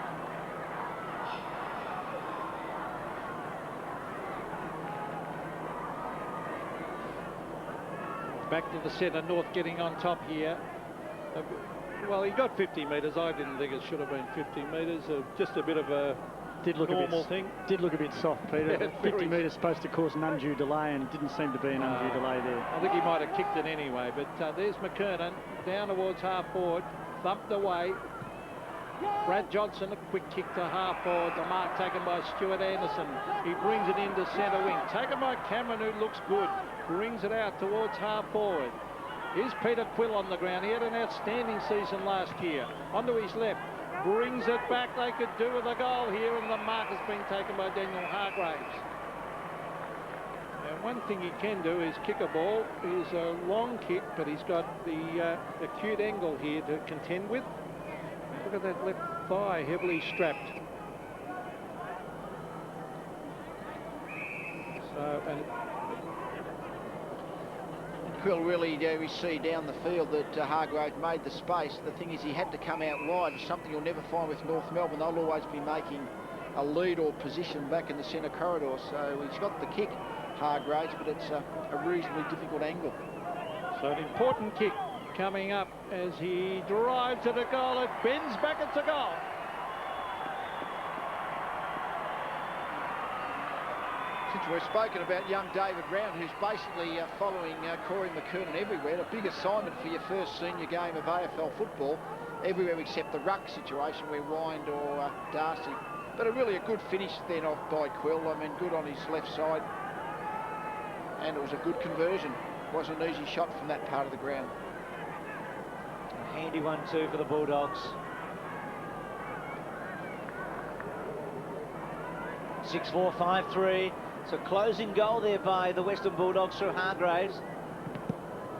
Back to the centre, North getting on top here. Well, he got 50 metres. I didn't think it should have been 50 metres. Just a bit of a normal thing. Did look a bit soft, Peter. Yeah, 50 metres supposed to cause an undue delay, and didn't seem to be an undue delay there. I think he might have kicked it anyway, but there's McKernan down towards half forward, thumped away. Brad Johnson, a quick kick to half forward. The mark taken by Stuart Anderson. He brings it into centre wing. Taken by Cameron, who looks good. Brings it out towards half forward. Here's Peter Quill on the ground. He had an outstanding season last year. Onto his left. Brings it back. They could do with a goal here, and the mark has been taken by Daniel Hargraves. Now, one thing he can do is kick a ball. He's a long kick, but he's got the acute angle here to contend with. Look at that left thigh, heavily strapped. So, and Quill really, we see down the field that Hargraves made the space. The thing is, he had to come out wide. It's something you'll never find with North Melbourne. They'll always be making a lead or position back in the centre corridor. So he's got the kick, Hargraves, but it's a reasonably difficult angle. So an important kick coming up as he drives at a goal. It bends back, it's a goal. Since we've spoken about young David Round, who's basically following Corey McKernan everywhere, a big assignment for your first senior game of AFL football, everywhere except the ruck situation where Wind or Darcy. But really a good finish then off by Quill. I mean, good on his left side. And it was a good conversion. It wasn't an easy shot from that part of the ground. A handy one too for the Bulldogs. 6-4-5-3. So closing goal there by the Western Bulldogs through Hargraves.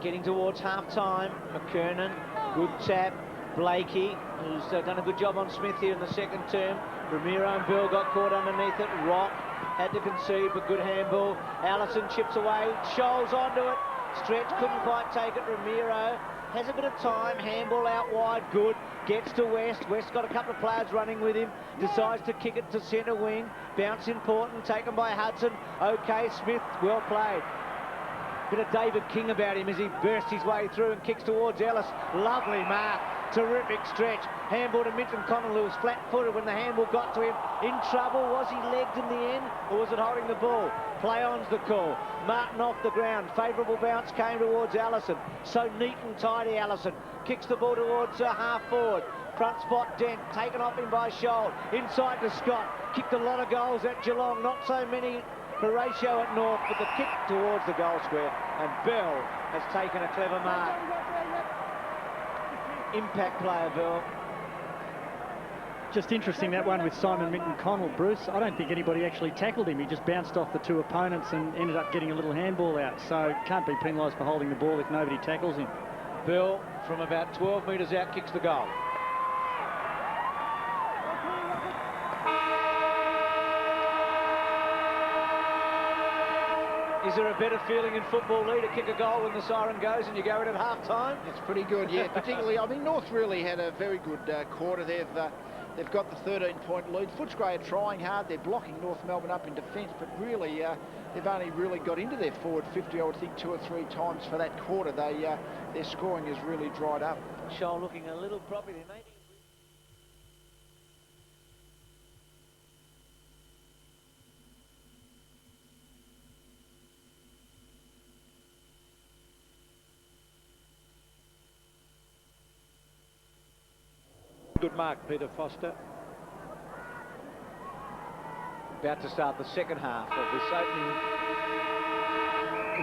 Getting towards half-time. McKernan, good tap. Blakey, who's done a good job on Smith here in the second term. Ramiro and Bill got caught underneath it. Rock had to concede, but good handball. Allison chips away. Scholes onto it. Stretch couldn't quite take it. Ramiro has a bit of time. Handball out wide, good. Gets to West. West got a couple of players running with him. Decides to kick it to centre wing. Bounce important, taken by Hudson. Okay, Smith, well played. Bit of David King about him as he bursts his way through and kicks towards Ellis. Lovely mark. Terrific stretch. Handball to Minton Connell, who was flat-footed when the handball got to him. In trouble. Was he legged in the end, or was it holding the ball? Play on's the call. Martin off the ground. Favourable bounce came towards Allison. So neat and tidy, Allison. Kicks the ball towards half forward. Front spot, Dent. Taken off him by Scholl. Inside to Scott. Kicked a lot of goals at Geelong. Not so many Horatio at North, but the kick towards the goal square. And Bell has taken a clever mark. Impact player, Bell. Just interesting, that one with Simon Minton-Connell, Bruce. I don't think anybody actually tackled him. He just bounced off the two opponents and ended up getting a little handball out. So can't be penalised for holding the ball if nobody tackles him. Bell, from about 12 metres out, kicks the goal. Is there a better feeling in football, Lee, to kick a goal when the siren goes and you go in at half-time? It's pretty good, yeah. Particularly, I mean, North really had a very good quarter. They've got the 13-point lead. Footscray are trying hard. They're blocking North Melbourne up in defence, but really, they've only really got into their forward 50, I would think, 2 or 3 times for that quarter. Their scoring has really dried up. Scholl looking a little property, maybe. good mark, Peter Foster. About to start the second half of this opening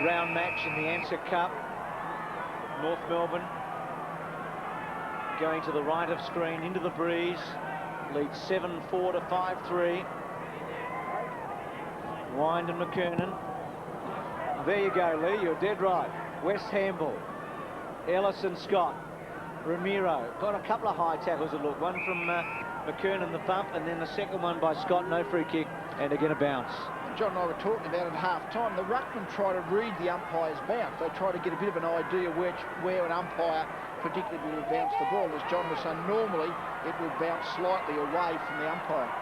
round match in the Ansett Cup. North Melbourne going to the right of screen into the breeze. Leads 7-4 to 5-3. Wind and McKernan. There you go, Lee. You're dead right. West Hamble, Ellison, Scott, Ramiro. Got a couple of high tackles that look. One from McKernan, the bump, and then the second one by Scott, no free kick, and again a bounce. John and I were talking about at half-time. The ruckman try to read the umpire's bounce. They try to get a bit of an idea where an umpire predicted would bounce the ball. As John was saying, normally it would bounce slightly away from the umpire.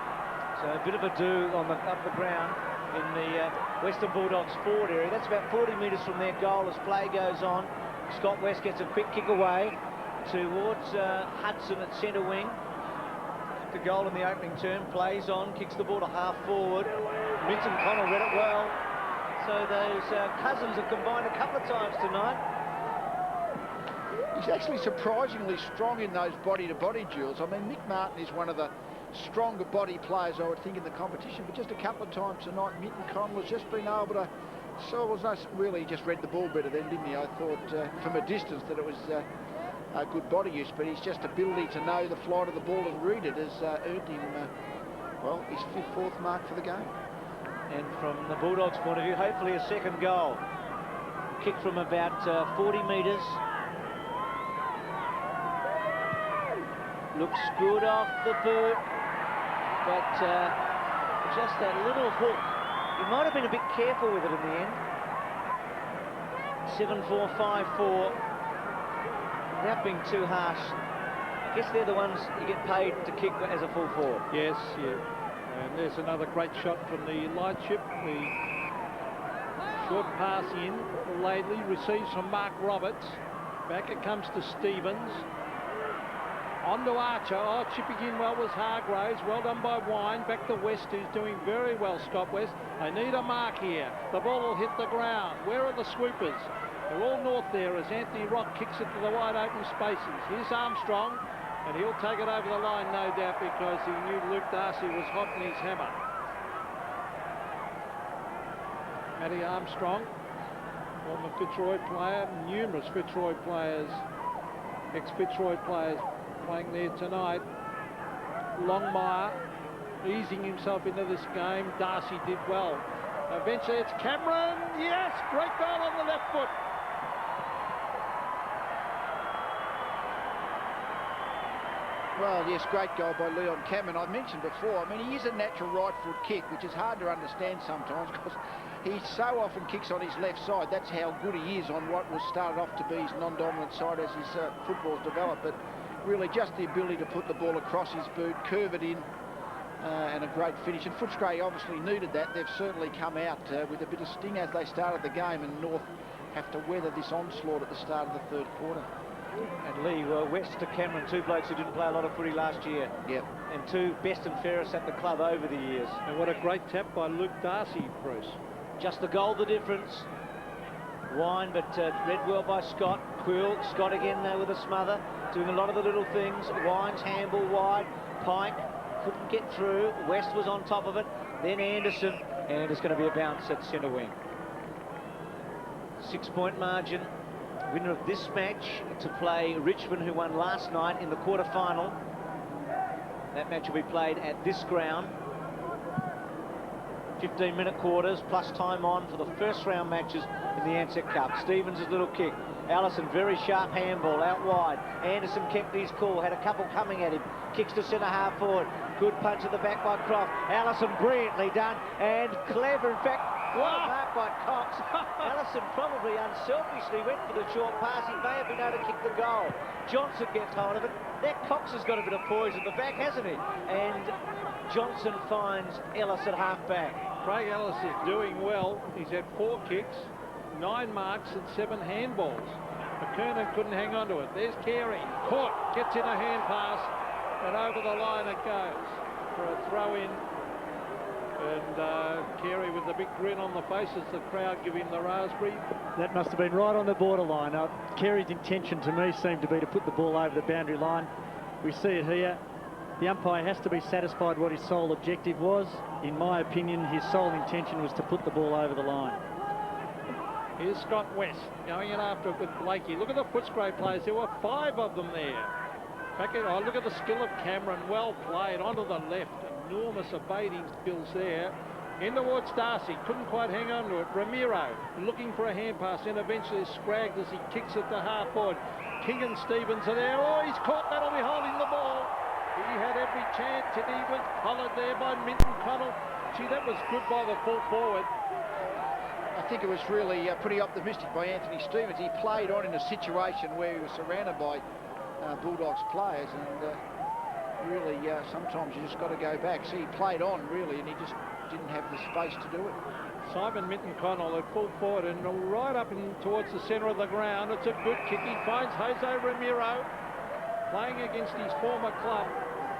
So a bit of a do on up the ground in the Western Bulldogs forward area. That's about 40 metres from their goal as play goes on. Scott West gets a quick kick away towards Hudson at centre wing. The goal in the opening term, plays on, kicks the ball to half forward. Minton Connell read it well. So those cousins have combined a couple of times tonight. He's actually surprisingly strong in those body-to-body duels. I mean, Mick Martin is one of the stronger body players, I would think, in the competition, but just a couple of times tonight, Minton Connell has just been able to... So it was nice, really just read the ball better then, didn't he? I thought from a distance that it was a good body use, but his just ability to know the flight of the ball and read it has earned him, well, his fourth mark for the game. And from the Bulldogs' point of view, hopefully a second goal. Kick from about 40 metres. Looks good off the boot, but just that little hook. He might have been a bit careful with it in the end. 7-4, 5-4. Without being too harsh. I guess they're the ones you get paid to kick as a full forward. Yes, yeah. And there's another great shot from the Lightship. The short pass in. Laidley receives from Mark Roberts. Back it comes to Stevens. On to Archer. Oh, chipping in well was Hargraves. Well done by Wine. Back to West, who's doing very well, Scott West. They need a mark here. The ball will hit the ground. Where are the swoopers? They're all north there as Anthony Rock kicks it to the wide open spaces. Here's Armstrong, and he'll take it over the line, no doubt, because he knew Luke Darcy was hot in his hammer. Matty Armstrong, former Fitzroy player, numerous Fitzroy players, ex-Fitzroy players playing there tonight. Longmire easing himself into this game. Darcy did well. Eventually it's Cameron. Yes, great goal on the left foot. Well, yes, great goal by Leon Cameron. I mentioned before, I mean, he is a natural right foot kick, which is hard to understand sometimes because he so often kicks on his left side. That's how good he is on what was started off to be his non-dominant side as his football's developed. But really just the ability to put the ball across his boot, curve it in, and a great finish. And Footscray obviously needed that. They've certainly come out with a bit of sting as they started the game, and North have to weather this onslaught at the start of the third quarter. And Lee, West to Cameron, two blokes who didn't play a lot of footy last year. Yep. And two best and fairest at the club over the years. And what a great tap by Luke Darcy, Bruce. Just the goal, the difference. Wine, but read well by Scott. Quill, Scott again with a smother, doing a lot of the little things. Wine's handball wide. Pike couldn't get through. West was on top of it. Then Anderson, and it's going to be a bounce at centre wing. 6-point margin. Winner of this match to play Richmond, who won last night in the quarter-final. That match will be played at this ground. 15-minute quarters plus time on for the first round matches in the Ansett Cup. Stevens' little kick. Allison, very sharp handball out wide. Anderson kept his cool, had a couple coming at him. Kicks to centre half forward. Good punch at the back by Croft. Allison brilliantly done and clever. In fact, what a mark by Cox. Allison probably unselfishly went for the short pass. He may have been able to kick the goal. Johnson gets hold of it. That Cox has got a bit of poise at the back, hasn't he? And Johnson finds Ellis at half-back. Craig Ellis is doing well. He's had 4 kicks, 9 marks and 7 handballs. McKernan couldn't hang on to it. There's Carey. Caught. Gets in a hand pass. And over the line it goes for a throw-in. And Carey with the big grin on the face as the crowd give him the raspberry. That must have been right on the borderline. Carey's intention to me seemed to be to put the ball over the boundary line. We see it here. The umpire has to be satisfied what his sole objective was. In my opinion, his sole intention was to put the ball over the line. Here's Scott West going in after it with Blakey. Look at the Footscray players. There were 5 of them there. Back at, oh, look at the skill of Cameron. Well played onto the left. Enormous evading skills there. In towards Darcy. Couldn't quite hang on to it. Ramiro looking for a hand pass and eventually scragged as he kicks it to half forward. King and Stevens are there. Oh, he's caught. That'll be holding the ball. He had every chance and he was collared there by Minton Connell. Gee, that was good by the full forward. I think it was really pretty optimistic by Anthony Stevens. He played on in a situation where he was surrounded by Bulldogs players, and really sometimes you just got to go back. See, he played on really, and he just didn't have the space to do it. Simon Minton Connell at full forward and right up in towards the centre of the ground. It's a good kick. He finds Jose Ramiro playing against his former club.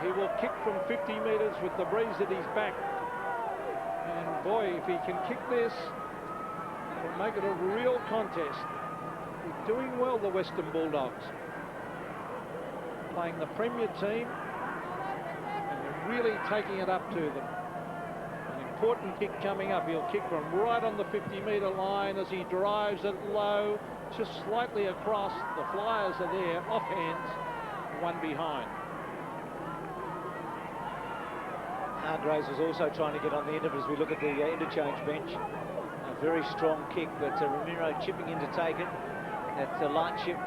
He will kick from 50 metres with the breeze at his back. And boy, if he can kick this, it'll make it a real contest. They're doing well, the Western Bulldogs. Playing the Premier team, and they're really taking it up to them. An important kick coming up. He'll kick from right on the 50-metre line as he drives it low, just slightly across. The Flyers are there, off hands, one behind. Hargraves was also trying to get on the end of it as we look at the interchange bench. A very strong kick, but Ramiro chipping in to take it. That's a light chip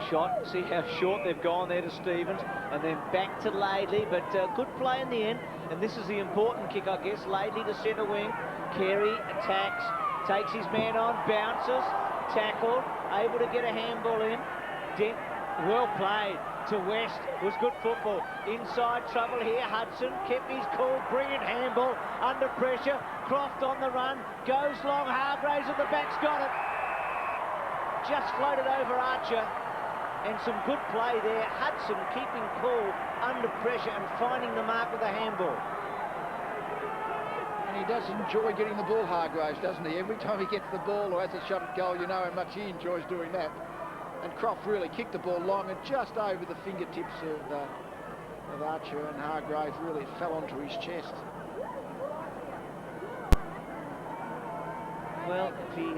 shot. See how short they've gone there to Stevens, and then back to Laidley, but good play in the end. And this is the important kick, I guess. Laidley to centre wing. Carey attacks, takes his man on, bounces, tackled, able to get a handball in. Dent, well played to West, was good football. Inside trouble here, Hudson kept his cool, brilliant handball under pressure. Croft on the run, goes long, Hargraves at the back's got it. Just floated over Archer, and some good play there. Hudson keeping cool under pressure and finding the mark with a handball. And he does enjoy getting the ball, Hargraves, doesn't he? Every time he gets the ball or has a shot at goal, you know how much he enjoys doing that. And Croft really kicked the ball long and just over the fingertips of Archer, and Hargraves really fell onto his chest. Well, if he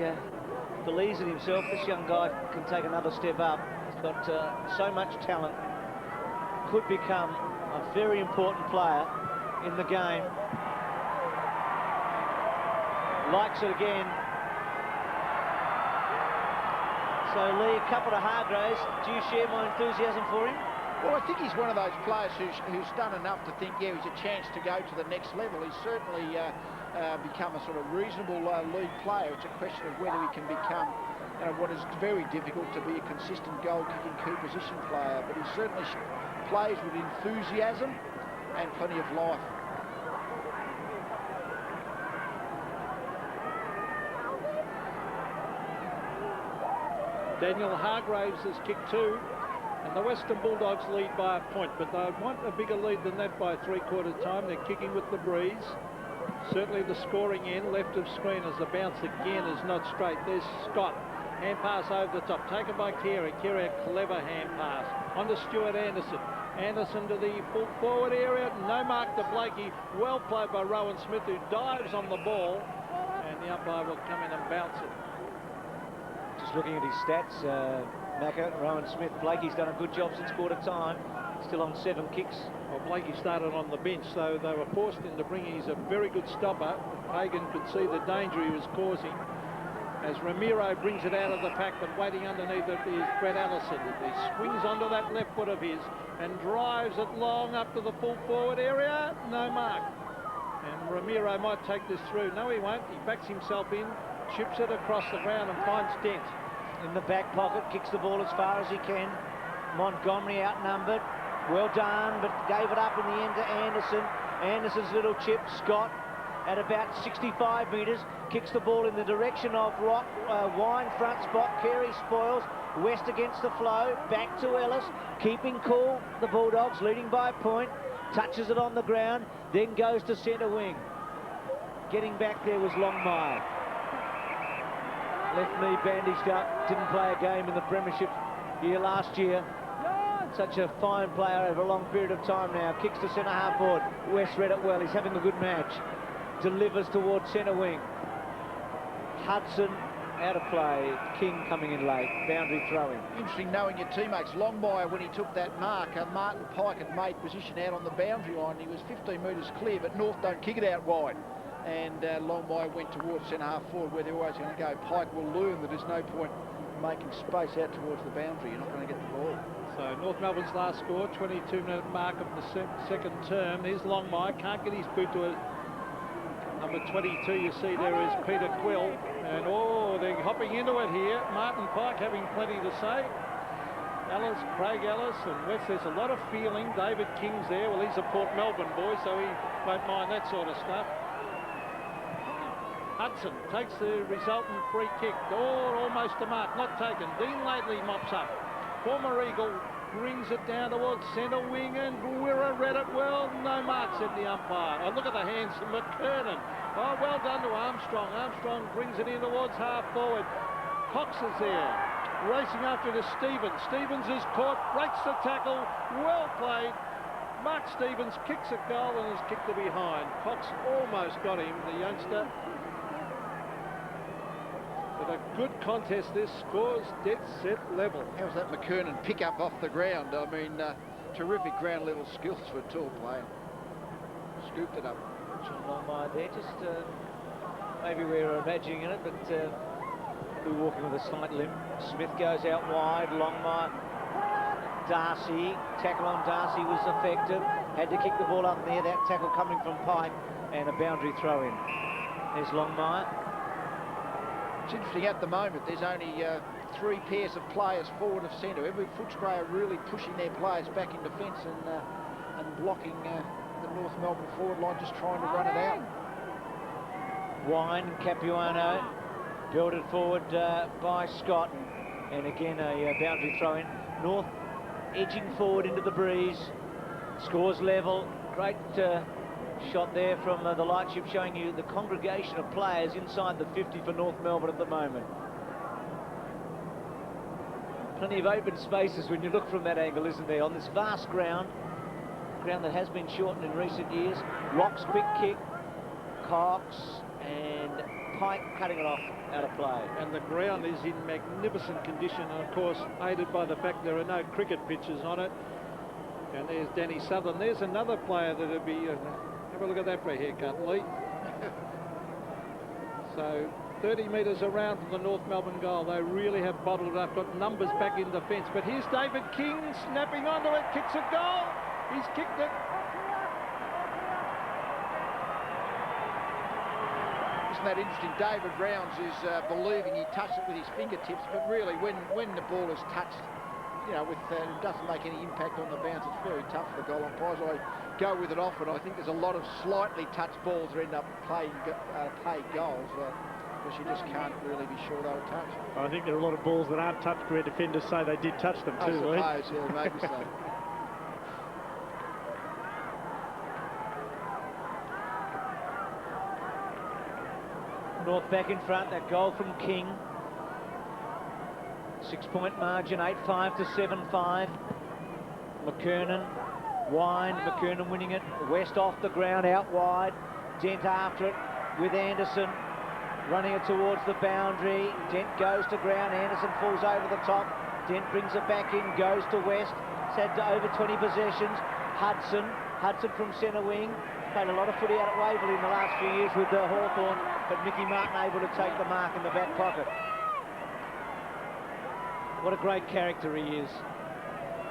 believes in himself, this young guy can take another step up. He's got so much talent. Could become a very important player in the game. Likes it again. So, Lee, a couple to Hargraves. Do you share my enthusiasm for him? Well, I think he's one of those players who's done enough to think, yeah, he's a chance to go to the next level. He's certainly become a sort of reasonable league player. It's a question of whether he can become what is very difficult to be a consistent goal-kicking key position player. But he certainly plays with enthusiasm and plenty of life. Daniel Hargraves has kicked 2, and the Western Bulldogs lead by a point, but they want a bigger lead than that by three-quarter time. They're kicking with the breeze. Certainly the scoring end, left of screen, as the bounce again is not straight. There's Scott. Hand pass over the top, taken by Carey. Carey, a clever hand pass. On to Stuart Anderson. Anderson to the full forward area. No mark to Blakey. Well played by Rowan Smith, who dives on the ball. And the umpire will come in and bounce it. Just looking at his stats, Macca, Rowan Smith, Blakey's done a good job since quarter time. Still on 7 kicks. Well, Blakey started on the bench, so they were forced into bringing. He's a very good stopper. Hagan could see the danger he was causing. As Ramiro brings it out of the pack, but waiting underneath it is Brett Allison. He swings onto that left foot of his and drives it long up to the full forward area. No mark. And Ramiro might take this through. No, he won't. He backs himself in, chips it across the ground and finds Dent. In the back pocket, kicks the ball as far as he can. Montgomery outnumbered. Well done, but gave it up in the end to Anderson. Anderson's little chip, Scott, at about 65 metres, kicks the ball in the direction of Rock. Wine front spot, Carey spoils. West against the flow, back to Ellis, keeping cool. The Bulldogs leading by a point. Touches it on the ground, then goes to centre wing. Getting back there was Longmire. Left knee bandaged up, didn't play a game in the premiership here last year. Such a fine player over a long period of time now. Kicks to centre half forward. West read it well. He's having a good match. Delivers towards centre wing. Hudson out of play. King coming in late. Boundary throwing. Interesting knowing your teammates. Longmire, when he took that mark, Martin Pike had made position out on the boundary line. He was 15 metres clear, but North don't kick it out wide. And Longmire went towards centre half forward, where they're always going to go. Pike will learn that there's no point making space out towards the boundary. You're not going to get the ball. So North Melbourne's last score, 22-minute mark of the second term. Here's Longmire, can't get his boot to it. Number 22, you see there is Peter Quill. And oh, they're hopping into it here. Martin Pike having plenty to say. Ellis, Craig Ellis and West, there's a lot of feeling. David King's there. Well, he's a Port Melbourne boy, so he won't mind that sort of stuff. Hudson takes the resultant free kick. Oh, almost a mark, not taken. Dean Laidley mops up. Former Eagle brings it down towards centre wing, and Wirra read it well. No mark, said the umpire. Oh, look at the hands of McKernan. Oh, well done to Armstrong. Armstrong brings it in towards half forward. Cox is there, racing after to Stevens. Stevens is caught, breaks the tackle. Well played. Mark Stevens kicks a goal and is kicked to behind. Cox almost got him, the youngster. But a good contest, this scores dead set level. How's that McKernan pick up off the ground? I mean, terrific ground level skills for a tall player. Scooped it up. Longmire there, just maybe we're imagining it, but we're walking with a slight limp. Smith goes out wide. Longmire, Darcy, tackle on Darcy was effective. Had to kick the ball up in the air. That tackle coming from Pike, and a boundary throw in. There's Longmire. It's interesting at the moment, there's only 3 pairs of players forward of centre. Every Footscray are really pushing their players back in defence and blocking the North Melbourne forward line, just trying to run it out. Wine, Capuano, builded forward by Scott, and again a boundary throw in. North edging forward into the breeze, scores level. Great shot there from the light ship, showing you the congregation of players inside the 50 for North Melbourne at the moment. Plenty of open spaces when you look from that angle, isn't there, on this vast ground that has been shortened in recent years. Rock's quick kick, Cox and Pike cutting it off out of play. And the ground is in magnificent condition, and of course aided by the fact there are no cricket pitches on it. And there's Danny Southern. There's another player that'll be have a look at that for a haircut, Lee. So 30 metres around from the North Melbourne goal. They really have bottled it up, got numbers back in defence. But here's David King snapping onto it, kicks a goal. He's kicked it. Isn't that interesting? David Rounds is believing he touched it with his fingertips, but really when the ball is touched, you know, with it doesn't make any impact on the bounce. It's very tough for the goal umpires. I go with it often. I think there's a lot of slightly touched balls that end up paid goals because you just can't really be sure they were touched. I think there are a lot of balls that aren't touched where defenders say they did touch them too. I suppose, yeah, maybe so. North back in front, that goal from King. 6-point margin, 8-5 to 7-5. McKernan, Wine, McKernan winning it. West off the ground, out wide. Dent after it with Anderson, running it towards the boundary. Dent goes to ground, Anderson falls over the top. Dent brings it back in, goes to West. It's had over 20 possessions. Hudson from centre wing. Played a lot of footy out at Waverley in the last few years with Hawthorn, but Mickey Martin able to take the mark in the back pocket. What a great character he is.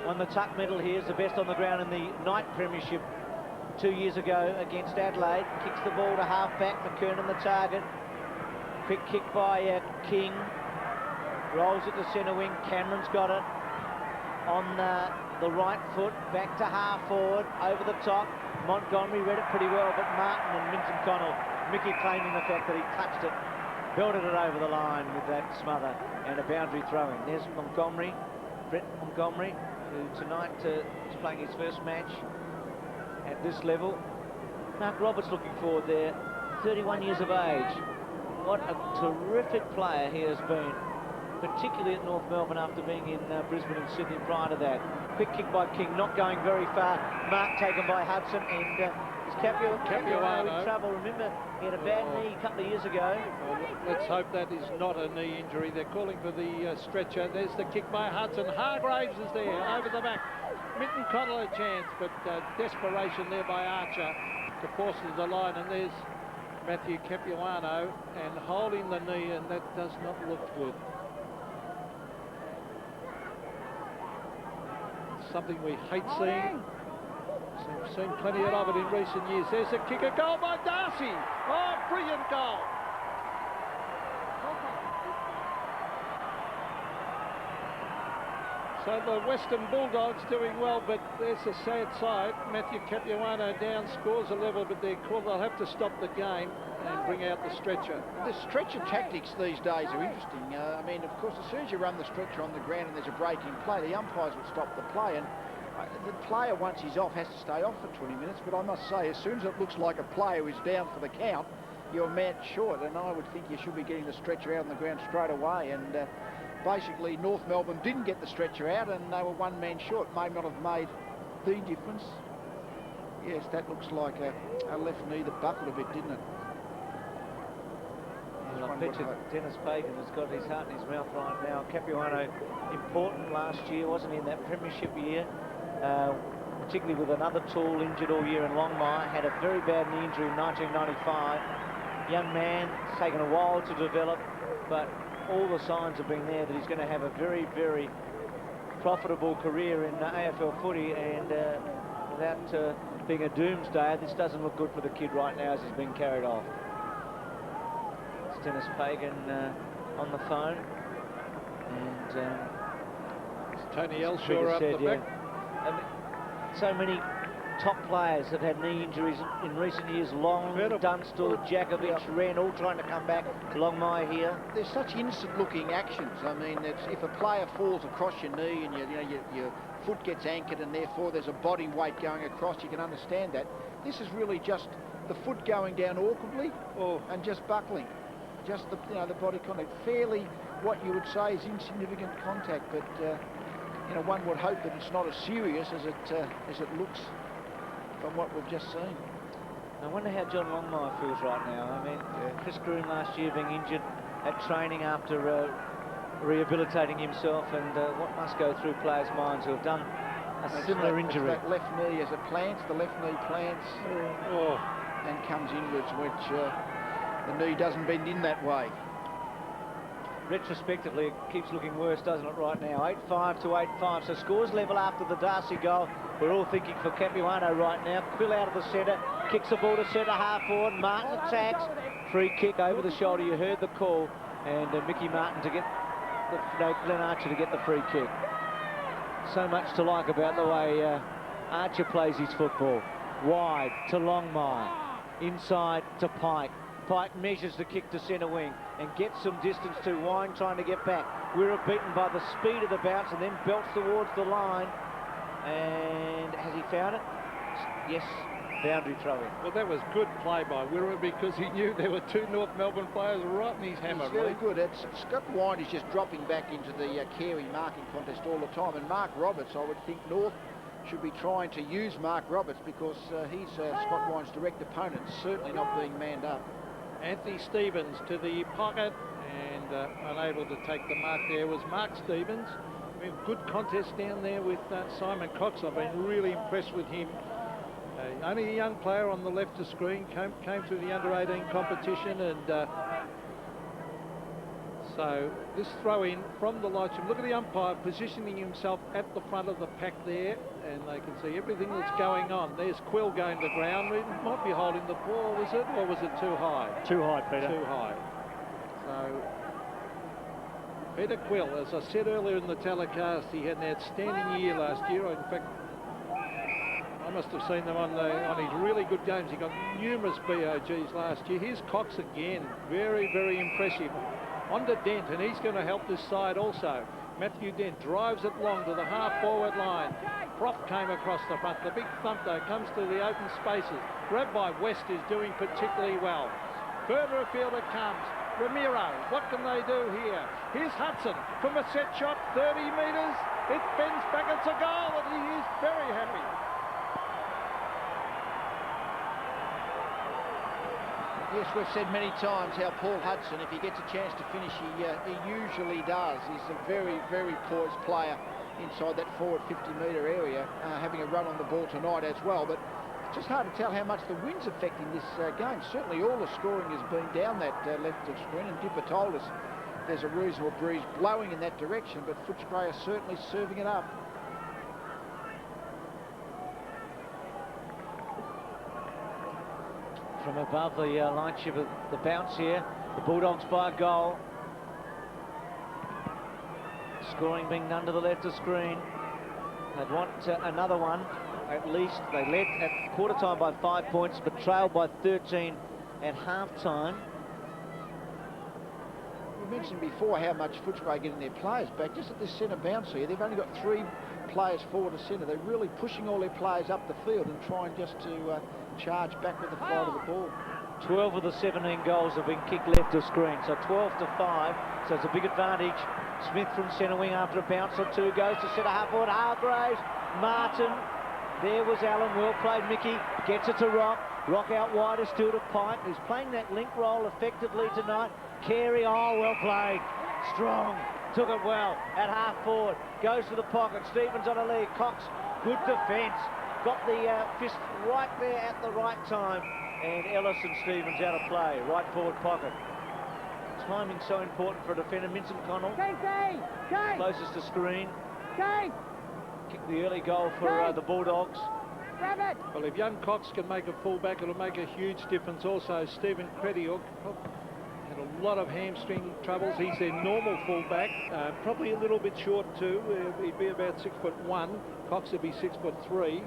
Won the Tuck medal here, is the best on the ground in the night premiership 2 years ago against Adelaide. Kicks the ball to half-back, McKernan the target. Quick kick by King. Rolls it to centre wing, Cameron's got it. On the right foot, back to half-forward, over the top. Montgomery read it pretty well, but Martin and Minton Connell, Mickey claiming the fact that he touched it, belted it over the line with that smother, and a boundary throw-in. There's Montgomery, Brett Montgomery, who tonight is playing his first match at this level. Mark Roberts looking forward there, 31 years of age. What a terrific player he has been. particularly at North Melbourne after being in Brisbane and Sydney prior to that. Quick kick by King, not going very far. Mark taken by Hudson, and is Capuano in trouble? Remember, he had a bad knee a couple of years ago. Well, let's hope that is not a knee injury. They're calling for the stretcher. There's the kick by Hudson. Hargraves is there, over the back. Minton Cottle a chance, but desperation there by Archer to force it to the line, and there's Matthew Capuano and holding the knee, and that does not look good. Something we hate seeing. We've seen plenty of it in recent years. There's a kick, a goal by Darcy. Oh, brilliant goal. So the Western Bulldogs doing well, but there's a sad side. Matthew Capuano down, scores a level, but they're called. They'll have to stop the game and bring out the stretcher. The stretcher tactics these days are interesting. I mean, of course, as soon as you run the stretcher on the ground and there's a break in play, the umpires will stop the play, and the player, once he's off, has to stay off for 20 minutes. But I must say, as soon as it looks like a player is down for the count, you're a man short, and I would think you should be getting the stretcher out on the ground straight away. And basically, North Melbourne didn't get the stretcher out, and they were one man short. May not have made the difference. Yes, that looks like a left knee that buckled a bit, didn't it? Well, I bet you Dennis Pagan has got his heart in his mouth right now. Capuano, important last year, wasn't he, in that premiership year? Particularly with another tool injured all year in Longmire. Had a very bad knee injury in 1995. Young man, it's taken a while to develop, but all the signs have been there that he's going to have a very, very profitable career in AFL footy, and without being a doomsday, this doesn't look good for the kid right now as he's being carried off. It's Dennis Pagan on the phone, and it's Tony Elshaw up the back. And so many top players have had knee injuries in recent years. Long, Dunstall, Djakovic, Wren, all trying to come back. Longmire here. There's such innocent-looking actions. I mean, if a player falls across your knee and your foot gets anchored, and therefore there's a body weight going across, you can understand that. This is really just the foot going down awkwardly, and just buckling, just the the body contact. Fairly, what you would say is insignificant contact, but one would hope that it's not as serious as it looks from what we've just seen. I wonder how John Longmire feels right now. I mean, Chris Groom last year being injured at training after rehabilitating himself, and what must go through players' minds who have done a similar injury. That left knee, as it plants, the left knee plants and comes inwards, which the knee doesn't bend in that way. Retrospectively, it keeps looking worse, doesn't it, right now? 8-5 to 8-5. So scores level after the Darcy goal. We're all thinking for Capuano right now. Quill out of the centre, kicks the ball to centre half forward. Martin attacks. Free kick over the shoulder. You heard the call. And Mickey Martin to get Glenn Archer to get the free kick. So much to like about the way Archer plays his football. Wide to Longmire. Inside to Pike. Pike measures the kick to centre wing and gets some distance to Wine trying to get back. Wirra beaten by the speed of the bounce and then belts towards the line. And has he found it? Yes, boundary throwing. Well, that was good play by Wirra because he knew there were two North Melbourne players right in his hammer. It's very good. Scott Wine is just dropping back into the Carey marking contest all the time. And Mark Roberts, I would think North should be trying to use Mark Roberts because he's Scott Wine's direct opponent, certainly not being manned up. Anthony Stevens to the pocket and unable to take the mark there was Mark Stevens. We have good contest down there with Simon Cox. I've been really impressed with him. Only a young player on the left of screen, came through the under-18 competition, and so this throw in from the light. Look at the umpire positioning himself at the front of the pack there, and they can see everything that's going on. There's Quill going to ground. He might be holding the ball, was it, or was it too high? Too high, Peter. Too high. So Peter Quill, as I said earlier in the telecast, he had an outstanding year last year. In fact, I must have seen them on his really good games. He got numerous BOGs last year. Here's Cox again, very, very impressive. On to Dent, and he's going to help this side also. Matthew Dent drives it long to the half-forward line. Propp came across the front. The big thump, though, comes to the open spaces. Grabbed by West, is doing particularly well. Further afield it comes. Ramiro, what can they do here? Here's Hudson from a set shot, 30 metres. It bends back, it's a goal, and he is very happy. Yes, we've said many times how Paul Hudson, if he gets a chance to finish, he usually does. He's a very, very poised player inside that forward 50-metre area, having a run on the ball tonight as well. But it's just hard to tell how much the wind's affecting this game. Certainly all the scoring has been down that left of screen, and Dipper told us there's a reasonable breeze blowing in that direction, but Footscray are certainly serving it up. From above the line chip of the bounce here, the Bulldogs by a goal. Scoring being done to the left of screen. They'd want another one, at least. They led at quarter time by 5 points, but trailed by 13 at half time. We mentioned before how much Footscray are getting their players back. Just at this centre bounce here, they've only got 3 players forward to centre. They're really pushing all their players up the field and trying just to charge back with the flight of the ball. 12 of the 17 goals have been kicked left of screen, so 12 to 5, so it's a big advantage. Smith from centre wing after a bounce or two goes to centre half forward. Hargraves, Martin, there was Allen, well played. Mickey gets it to Rock. Rock out wider still to Pike, who's playing that link role effectively tonight. Carey, oh, well played. Strong, took it well at half forward. Goes to the pocket. Stevens on a lead. Cox, good defence. Got the fist right there at the right time. And Ellis and Stevens out of play. Right forward pocket. Timing's so important for a defender. Minson Connell, closest to screen. Kicked the early goal for the Bulldogs. Well, if young Cox can make a fullback, it'll make a huge difference. Also, Stephen Crediuk had a lot of hamstring troubles. He's their normal fullback, probably a little bit short too. He'd be about 6'1". Cox would be 6'3".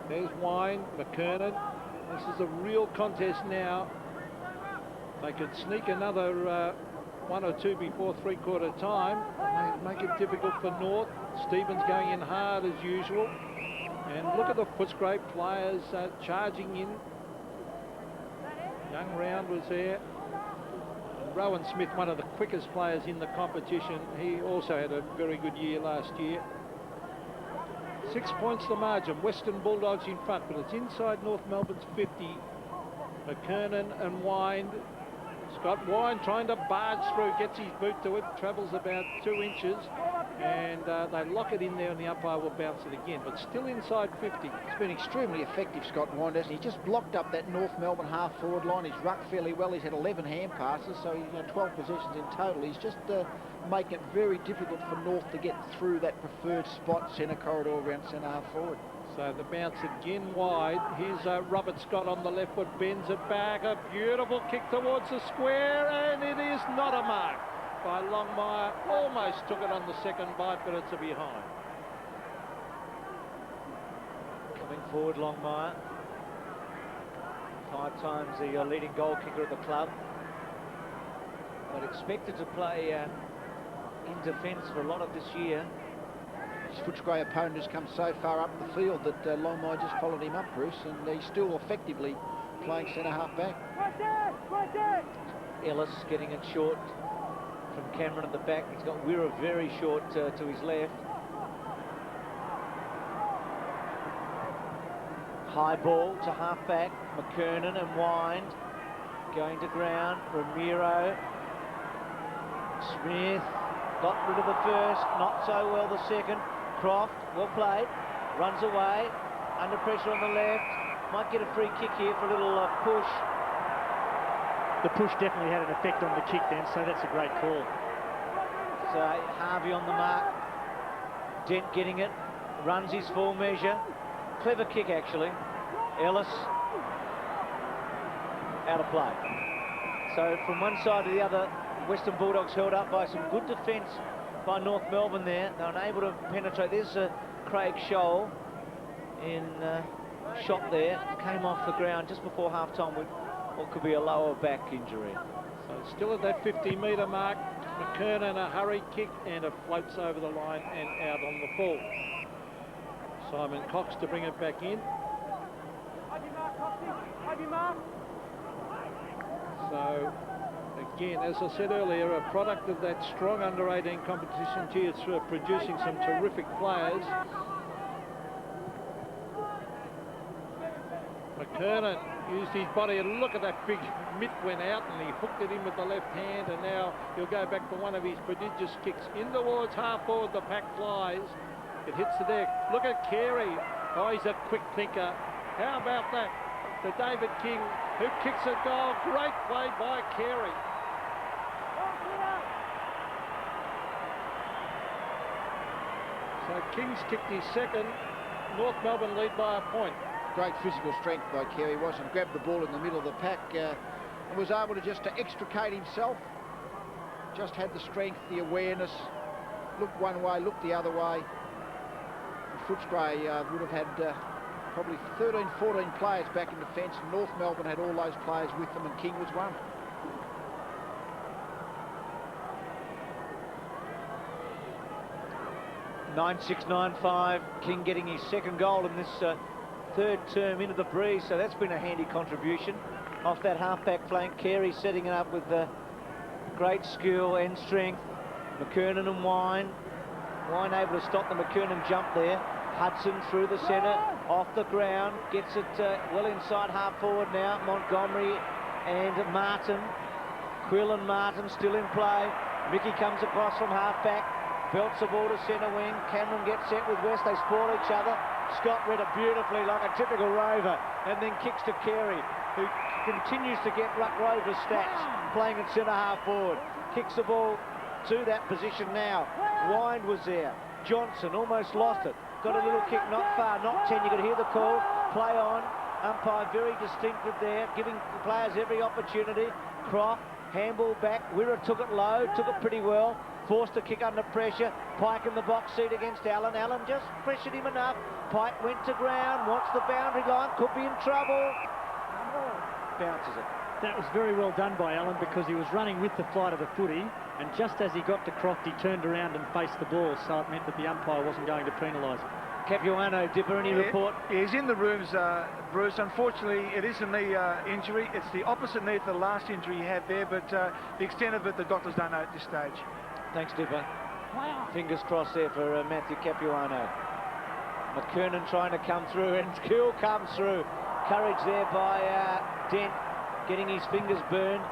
There's Wine, McKernan. This is a real contest now. They could sneak another 1 or 2 before three-quarter time. Make it difficult for North. Stevens going in hard as usual. And look at the Footscray players charging in. Young Round was there. And Rowan Smith, one of the quickest players in the competition. He also had a very good year last year. 6 points the margin. Western Bulldogs in front, but it's inside North Melbourne's 50. McKernan and Wind. Scott Wine trying to barge through, gets his boot to it, travels about 2 inches, and they lock it in there and the umpire will bounce it again, but still inside 50. He's been extremely effective, Scott Wine, hasn't he? He just blocked up that North Melbourne half-forward line. He's rucked fairly well. He's had 11 hand passes, so he's 12 possessions in total. He's just making it very difficult for North to get through that preferred spot, centre corridor around centre half-forward. So the bounce again wide. Here's Robert Scott on the left foot, bends it back. A beautiful kick towards the square, and it is not a mark by Longmire. Almost took it on the second bite, but it's a behind. Coming forward, Longmire. 5 times the leading goal kicker at the club. But expected to play in defence for a lot of this year. His Footscray opponent has come so far up the field that Longmire just followed him up, Bruce, and he's still effectively playing centre half back. Ellis getting it short from Cameron at the back. He's got Wirra very short to his left. High ball to half back. McKernan and Wind going to ground. Ramiro. Smith got rid of the first, not so well the second. Croft, well played, runs away, under pressure on the left, might get a free kick here for a little push. The push definitely had an effect on the kick then, so that's a great call. So Harvey on the mark, Dent getting it, runs his full measure. Clever kick actually. Ellis out of play. So from one side to the other, Western Bulldogs held up by some good defence by North Melbourne there. They were unable to penetrate. There's Craig Scholl in shot there. Came off the ground just before half-time with what could be a lower back injury. So still at that 50-metre mark. McKernan a hurry kick and it floats over the line and out on the full. Simon Cox to bring it back in. So Again, as I said earlier, a product of that strong under-18 competition. Gee, it's producing some terrific players. McKernan used his body, and look at that big mitt went out, and he hooked it in with the left hand, and now he'll go back for one of his prodigious kicks in towards half forward. The pack flies. It hits the deck. Look at Carey. Oh, he's a quick thinker. How about that? To David King, who kicks a goal. Great play by Carey. So King's kicked his second. North Melbourne lead by a point. Great physical strength by Carey, wasn't? Grabbed the ball in the middle of the pack and was able to just to extricate himself. Just had the strength, the awareness. Looked one way, looked the other way. And Footscray would have had probably 13, 14 players back in defence. North Melbourne had all those players with them, and King was one. (9.695). King getting his second goal in this third term into the breeze, so that's been a handy contribution off that half-back flank. Carey setting it up with great skill and strength. McKernan and Wine able to stop the McKernan jump there. Hudson through the centre, off the ground, gets it well inside half forward now. Montgomery and Martin. Quill and Martin still in play. Mickey comes across from half-back, belts the ball to centre wing. Cameron gets set with West, they spoil each other. Scott read it beautifully like a typical Rover, and then kicks to Carey, who continues to get Ruck Rover stats, playing at centre half forward. Kicks the ball to that position now. Wind was there. Johnson almost lost it. Got a little kick, not far, not 10. You could hear the call. Play on. Umpire very distinctive there, giving the players every opportunity. Croft, handball back. Wirra took it low, took it pretty well. Forced to kick under pressure. Pike in the box seat against Allen. Allen just pressured him enough. Pike went to ground, wants the boundary line, could be in trouble. Bounces it. That was very well done by Allen, because he was running with the flight of the footy, and just as he got to Croft, he turned around and faced the ball, so it meant that the umpire wasn't going to penalise him. Capuano, Dipper, any report? He's in the rooms, Bruce. Unfortunately, it is a knee injury. It's the opposite knee to the last injury he had there, but the extent of it, the doctors don't know at this stage. Thanks, Dipper. Fingers crossed there for Matthew Capuano. McKernan trying to come through, and Skill comes through. Courage there by Dent, getting his fingers burned.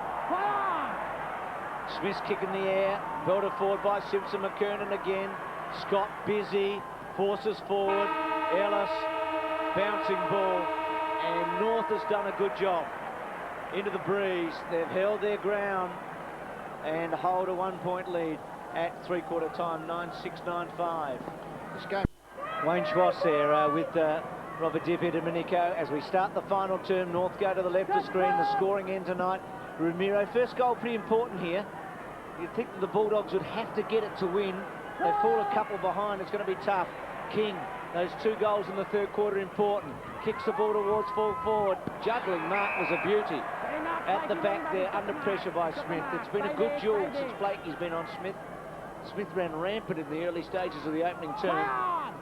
Smith's kick in the air, belted forward by Simpson. McKernan again. Scott busy, forces forward. Ellis, bouncing ball, and North has done a good job. Into the breeze, they've held their ground and hold a 1-point lead at three-quarter time, 9.695. This game. Wayne Schwass there with Robert Dipper, Domenico. As we start the final term, North go to the left of screen. The scoring end tonight. Ramiro, first goal pretty important here. You'd think the Bulldogs would have to get it to win. They fall a couple behind. It's going to be tough. King, those 2 goals in the third quarter important. Kicks the ball towards full forward. Juggling Mark was a beauty. At the back there, under pressure by Smith. It's been a good duel since Blakey's been on Smith. Smith ran rampant in the early stages of the opening term.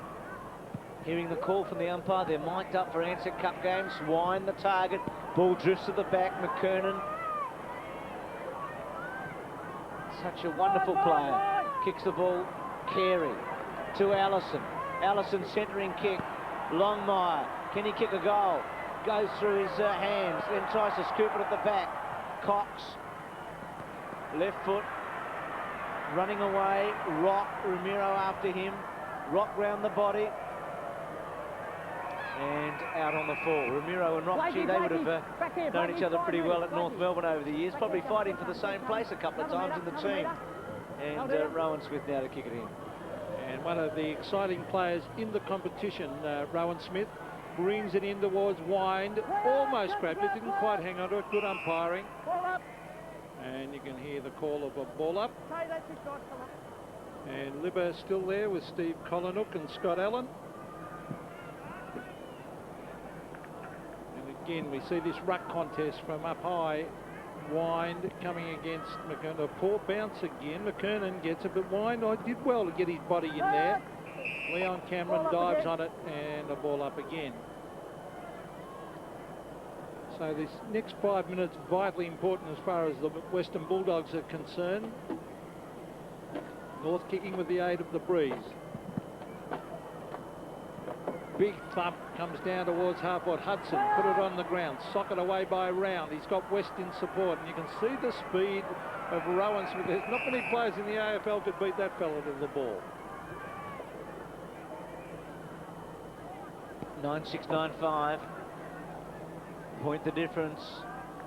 Hearing the call from the umpire, they're mic'd up for Ansett Cup games. Wine the target. Ball drifts to the back. McKernan. Such a wonderful player. Kicks the ball. Carey to Allison. Allison centering kick. Longmire. Can he kick a goal? Goes through his hands. Then tries to scoop it at the back. Cox. Left foot. Running away. Rock. Ramiro after him. Rock round the body. And out on the fall. Ramiro and Rockchi, they would have known each other pretty well at North Melbourne over the years, probably fighting for the same place a couple of times in the team. And Rowan Smith now to kick it in. And one of the exciting players in the competition, Rowan Smith, brings it in towards Wind, almost grabbed it, didn't quite hang on to it, good umpiring. And you can hear the call of a ball up. And Libba still there with Steve Collinook and Scott Allen. Again, we see this ruck contest from up high. Wind coming against McKernan. A poor bounce again. McKernan gets it, but Wind did well to get his body in there. Leon Cameron dives on it, and a ball up again. So this next 5 minutes vitally important as far as the Western Bulldogs are concerned. North kicking with the aid of the breeze. Big thump comes down towards half-court. Hudson put it on the ground. Sock it away by Round. He's got West in support, and you can see the speed of Rowan Smith. There's not many players in the AFL could beat that fella to the ball. 9-6-9-5. Point the difference.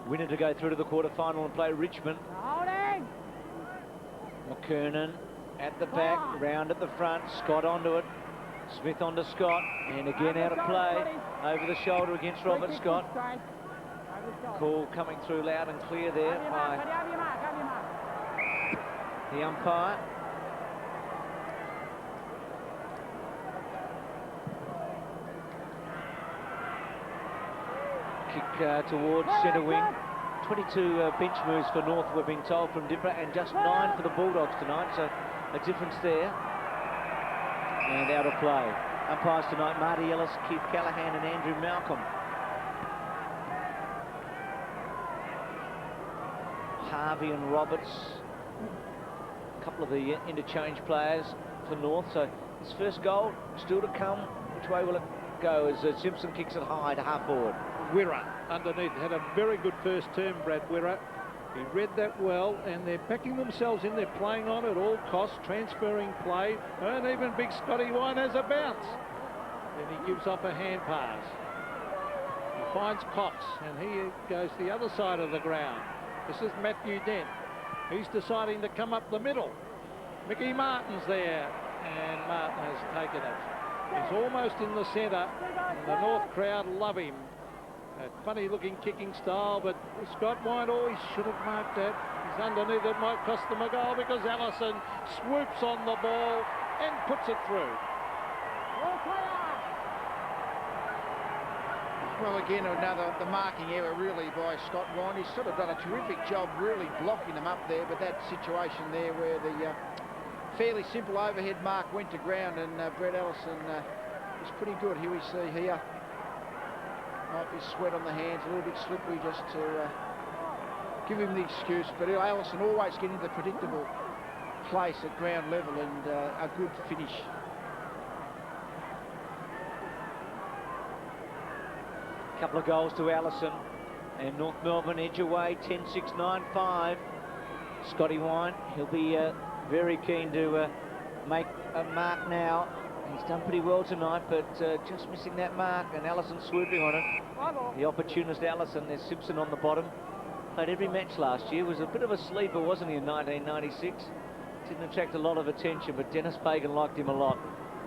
Winner to go through to the quarterfinal and play Richmond. McKernan at the back, Round at the front, Scott onto it. Smith onto Scott, and again out of play. Over the shoulder against Robert Scott. Call coming through loud and clear there by the umpire. Kick towards centre wing. 22 bench moves for North, we've been told from Dipper, and just 9 for the Bulldogs tonight, so a difference there. And out of play. Umpires tonight, Marty Ellis, Keith Callahan and Andrew Malcolm. Harvey and Roberts, a couple of the interchange players for North. So his first goal still to come. Which way will it go as Simpson kicks it high to half forward? Wirra underneath had a very good first term, Brad Wirra. He read that well, and they're backing themselves in. They're playing on at all costs, transferring play, and even big Scotty Wine has a bounce. Then he gives up a hand pass. He finds Cox, and he goes the other side of the ground. This is Matthew Dent. He's deciding to come up the middle. Mickey Martin's there, and Martin has taken it. He's almost in the centre, and the North crowd love him. A funny looking kicking style, but Scott Wine always should have marked that. He's underneath. It might cost them a goal because Allison swoops on the ball and puts it through. Well, again, the marking error really by Scott Wine. He's sort of done a terrific job really blocking them up there, but that situation there where the fairly simple overhead mark went to ground, and Brett Allison was pretty good. Here we see here. Might be sweat on the hands, a little bit slippery, just to give him the excuse. But Allison always getting the predictable place at ground level, and a good finish. A couple of goals to Allison, and North Melbourne edge away, 10-6-9-5. Scotty Wine, he'll be very keen to make a mark now. He's done pretty well tonight, but just missing that mark, and Allison swooping on it. The opportunist Allison. There's Simpson on the bottom. Played every match last year. Was a bit of a sleeper, wasn't he, in 1996? Didn't attract a lot of attention, but Dennis Pagan liked him a lot,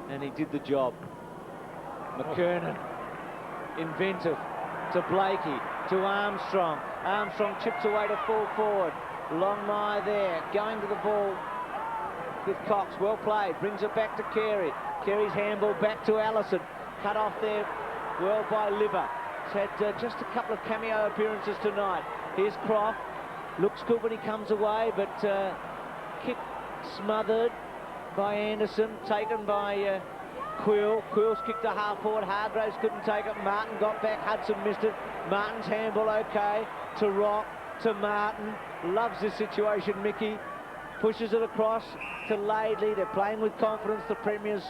and he did the job. McKernan, inventive, to Blakey, to Armstrong. Armstrong chips away to full forward. Longmire there, going to the ball with Cox. Well played, brings it back to Carey. Carey's handball back to Allison. Cut off there well by Liver. He's had just a couple of cameo appearances tonight. Here's Croft. Looks good when he comes away, but kick smothered by Anderson. Taken by Quill. Quill's kicked to half forward. Hargraves couldn't take it. Martin got back. Hudson missed it. Martin's handball okay. To Rock. To Martin. Loves this situation, Mickey. Pushes it across to Laidley. They're playing with confidence, the premiers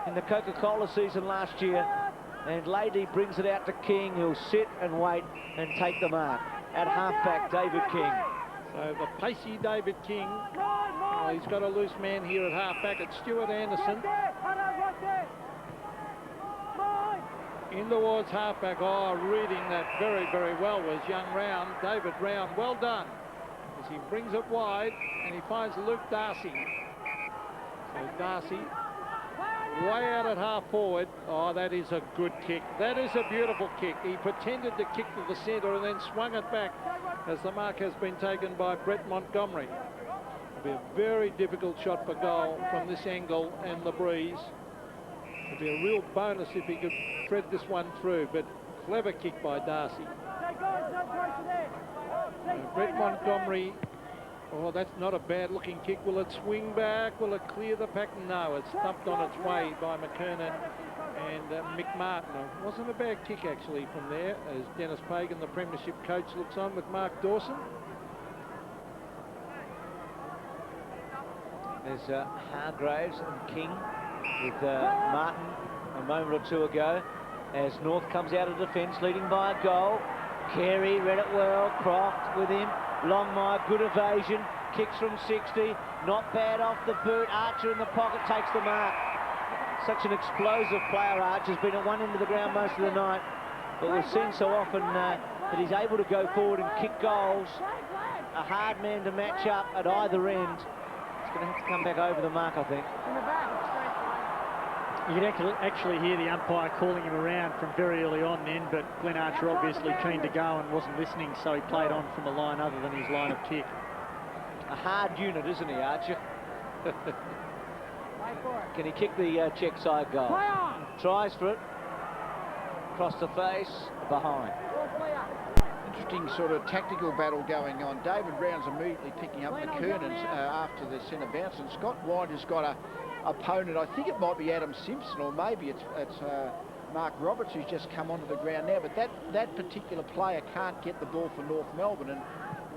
in the Coca-Cola season last year. And Laidley brings it out to King, who'll sit and wait and take the mark. At halfback, David King. So the pacey David King, he's got a loose man here at halfback. It's Stuart Anderson. In towards halfback. Oh, reading that very, very well was young Round. David Round, well done. As he brings it wide, and he finds Luke Darcy. So Darcy, way out at half forward. Oh, that is a good kick. That is a beautiful kick. He pretended to kick to the centre and then swung it back as the mark has been taken by Brett Montgomery. It'll be a very difficult shot for goal from this angle and the breeze. It'll be a real bonus if he could thread this one through, but clever kick by Darcy. Brett Montgomery Oh, that's not a bad looking kick. Will it swing back? Will it clear the pack? No, it's thumped on its way by McKernan and Mick Martin. It wasn't a bad kick actually from there, as Dennis Pagan, the premiership coach, looks on with Mark Dawson. There's Hargraves and King with Martin a moment or two ago, as North comes out of defence, leading by a goal. Carey read it well, Croft with him. Longmire, good evasion, kicks from 60, not bad off the boot. Archer in the pocket takes the mark. Such an explosive player, Archer's been at one end of the ground most of the night, but we've seen so often that he's able to go forward and kick goals. A hard man to match up at either end. He's going to have to come back over the mark, I think. You can actually hear the umpire calling him around from very early on then, but Glenn Archer obviously keen to go and wasn't listening, so he played on from a line other than his line of kick. A hard unit, isn't he, Archer? Can he kick the check side goal? Tries for it. Across the face, behind. Interesting sort of tactical battle going on. David Brown's immediately picking up McKernan's after the centre bounce, and Scott White has got a opponent. I think it might be Adam Simpson, or maybe it's Mark Roberts, who's just come onto the ground now, but that particular player can't get the ball for North Melbourne, and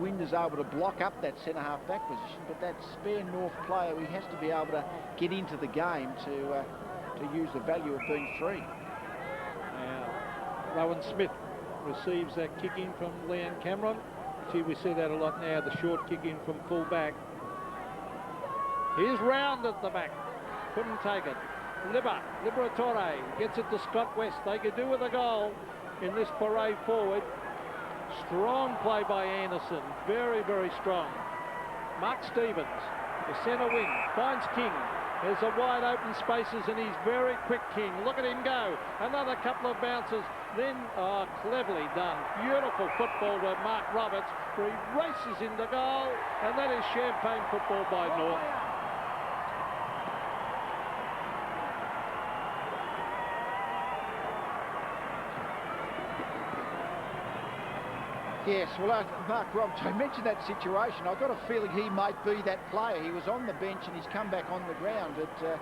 Wind is able to block up that centre half back position, but that spare North player, he has to be able to get into the game to use the value of being free. Now, Rowan Smith receives that kick in from Leon Cameron. Gee, we see that a lot now, the short kick in from full back. Here's Round at the back. Couldn't take it. Liberatore gets it to Scott West. They could do with a goal in this parade forward. Strong play by Anderson. Very, very strong. Mark Stevens, the centre wing, finds King. There's a wide open spaces and he's very quick, King. Look at him go. Another couple of bounces. Then, cleverly done. Beautiful football by Mark Roberts, where he races into goal. And that is champagne football by North. Yes, well, Mark Roberts, I mentioned that situation. I've got a feeling he might be that player. He was on the bench and he's come back on the ground at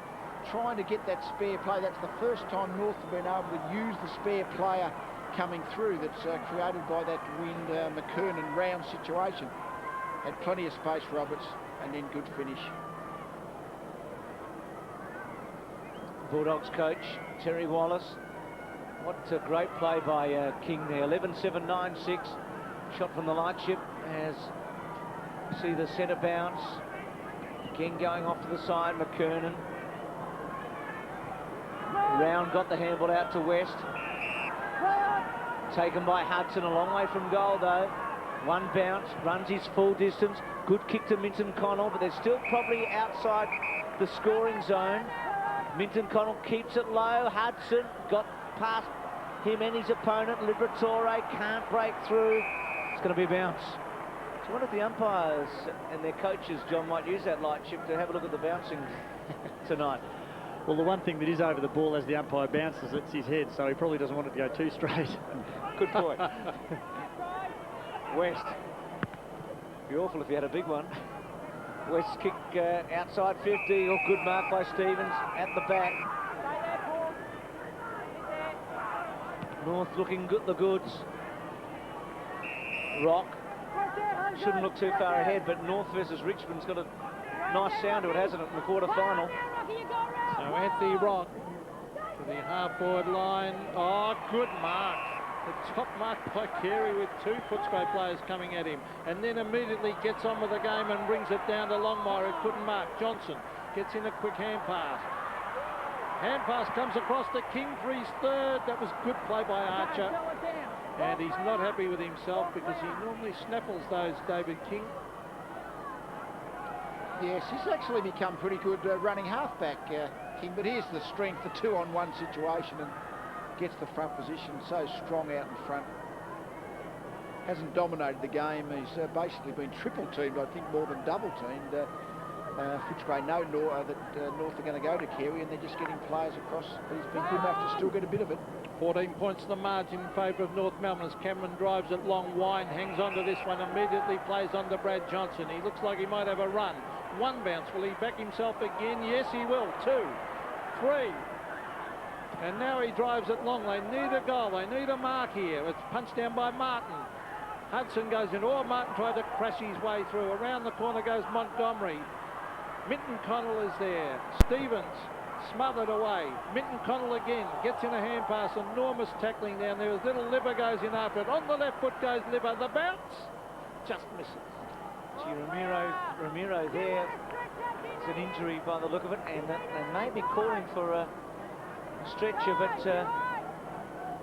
trying to get that spare play. That's the first time North have been able to use the spare player coming through that's created by that Wind, McKernan Round situation. Had plenty of space, Roberts, and then good finish. Bulldogs coach Terry Wallace. What a great play by King there. 11-7-9-6. Shot from the lightship as you see the centre bounce. Again going off to the side, McKernan. Round got the handball out to West. Taken by Hudson, a long way from goal though. One bounce, runs his full distance. Good kick to Minton Connell, but they're still probably outside the scoring zone. Minton Connell keeps it low. Hudson got past him and his opponent. Liberatore can't break through. It's going to be a bounce. So I wonder if the umpires and their coaches, John, might use that light chip to have a look at the bouncing tonight. Well, the one thing that is over the ball as the umpire bounces, it's his head, so he probably doesn't want it to go too straight. Good point. West. Be awful if he had a big one. West kick outside 50. Oh, good mark by Stevens at the back. North looking good, the goods. Rock. Shouldn't look too far ahead, but North versus Richmond's got a nice sound to it, hasn't it, in the quarter-final? So Anthony Rock to the half-forward line. Oh, good mark. The top mark by Carey with two Footscray players coming at him. And then immediately gets on with the game and brings it down to Longmire, who couldn't mark. Johnson gets in a quick hand pass. Hand pass comes across to King for his third. That was good play by Archer. And he's not happy with himself because he normally snaffles those, David King. Yes, he's actually become pretty good running halfback, King, but here's the strength, the 2-on-1 situation, and gets the front position so strong out in front. Hasn't dominated the game. He's basically been triple teamed, I think more than double teamed. Footscray know that North are going to go to Carey, and they're just getting players across, but he's been good enough to still get a bit of it. 14 points the margin in favour of North Melbourne as Cameron drives it long. Wine hangs on to this one, immediately plays on to Brad Johnson. He looks like he might have a run. One bounce, will he back himself again? Yes, he will. 2, 3. And now he drives it long. They need a goal, they need a mark here. It's punched down by Martin. Hudson goes in. Oh, Martin tried to crash his way through. Around the corner goes Montgomery. Minton Connell is there. Stevens smothered away. Minton Connell again gets in a hand pass. Enormous tackling down there as little Libber goes in after it. On the left foot goes Libber. The bounce just misses. Gee, Ramiro there. It's an injury by the look of it, and they may be calling for a stretcher, but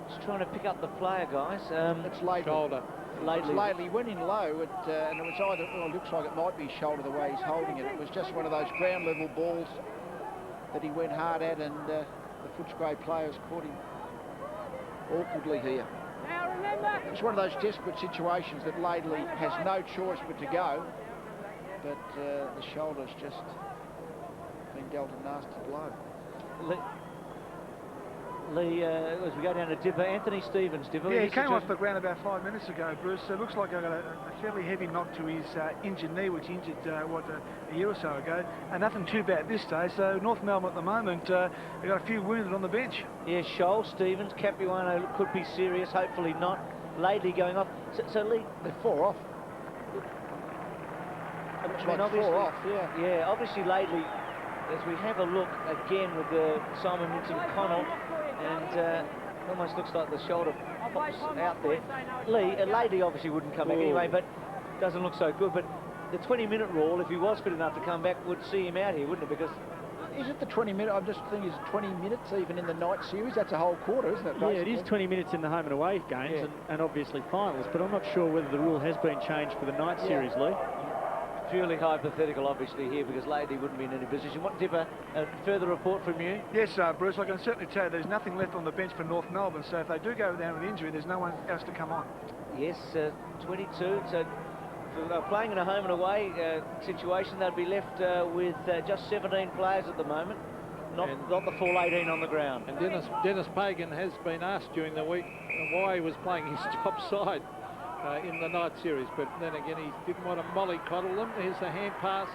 just trying to pick up the player, guys. It's Laidley. Shoulder. Laidley went in low, and it was either, well, it looks like it might be shoulder the way he's holding it. It was just one of those ground level balls that he went hard at, and the Footscray players caught him awkwardly here. It's one of those desperate situations that Laidley has no choice but to go, but the shoulder's just been dealt a nasty blow. Lee, as we go down to Dipper, Anthony Stevens, Dipper. Yeah, he came off the ground about 5 minutes ago, Bruce. It looks like I got a fairly heavy knock to his injured knee, which he injured, a year or so ago. And nothing too bad at this stage. So North Melbourne at the moment, they've got a few wounded on the bench. Yeah, Scholl, Stevens, Capuano could be serious, hopefully not. Laidley going off. So Lee... They're 4 off. Looks like 4 off, yeah. Yeah, obviously Laidley, as we have a look again with Simon Minton Connell, and almost looks like the shoulder pops out there. Laidley obviously wouldn't come back anyway, but doesn't look so good. But the 20-minute rule, if he was fit enough to come back, would see him out here, wouldn't it? Because is it the 20-minute? I'm just thinking, is it 20 minutes even in the night series? That's a whole quarter, isn't it? Basically? Yeah, it is 20 minutes in the home and away games, and obviously finals. But I'm not sure whether the rule has been changed for the night series, Lee. Purely hypothetical, obviously, here, because Laidley wouldn't be in any position. What, Dipper, a further report from you? Yes, Bruce, I can certainly tell you there's nothing left on the bench for North Melbourne, so if they do go down with injury, there's no one else to come on. Yes, 22, so playing in a home and away situation, they'd be left with just 17 players at the moment, not the full 18 on the ground. And Dennis Pagan has been asked during the week why he was playing his top side in the night series, but then again he didn't want to mollycoddle them. Here's the hand pass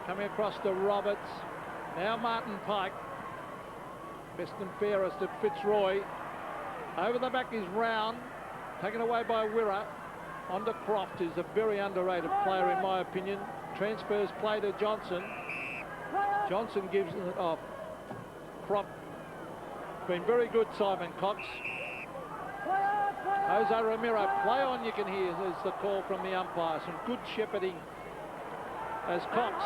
coming across to Roberts. Now Martin Pike, best and fairest at Fitzroy. Over the back is Round, taken away by Wirra. Onto Croft, who's a very underrated player in my opinion. Transfers play to Johnson. Johnson gives it off. Croft been very good, Simon Cox. Jose Ramiro, play on, you can hear, is the call from the umpire. Some good shepherding as Cox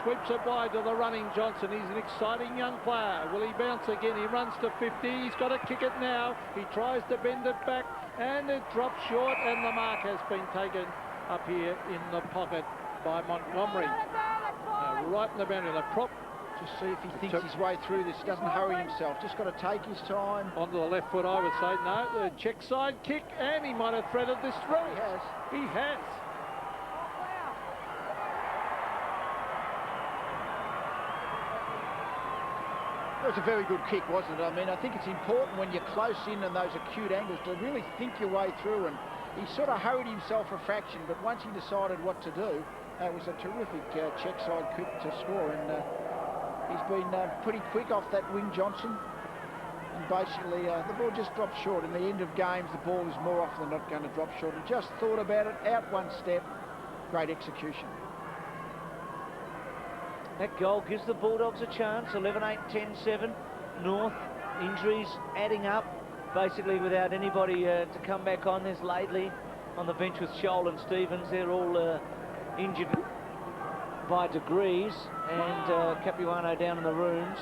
sweeps it wide to the running Johnson. He's an exciting young player. Will he bounce again? He runs to 50. He's got to kick it now. He tries to bend it back, and it drops short, and the mark has been taken up here in the pocket by Montgomery. Right in the boundary. The prop. Just see if he thinks his way through this. Doesn't hurry himself. Just got to take his time. Onto the left foot, I would say. No, the check side kick, and he might have threaded this through. He has. He has. It was a very good kick, wasn't it? I mean, I think it's important when you're close in and those acute angles to really think your way through, and he sort of hurried himself a fraction, but once he decided what to do, it was a terrific check side kick to score, and he's been pretty quick off that wing, Johnson. And basically, the ball just dropped short. In the end of games, the ball is more often than not going to drop short. He just thought about it, out one step, great execution. That goal gives the Bulldogs a chance. 11-8, 10-7. North, injuries adding up, basically without anybody to come back on. There's Laidley on the bench with Scholl and Stevens. They're all injured by degrees, and Capuano down in the rooms.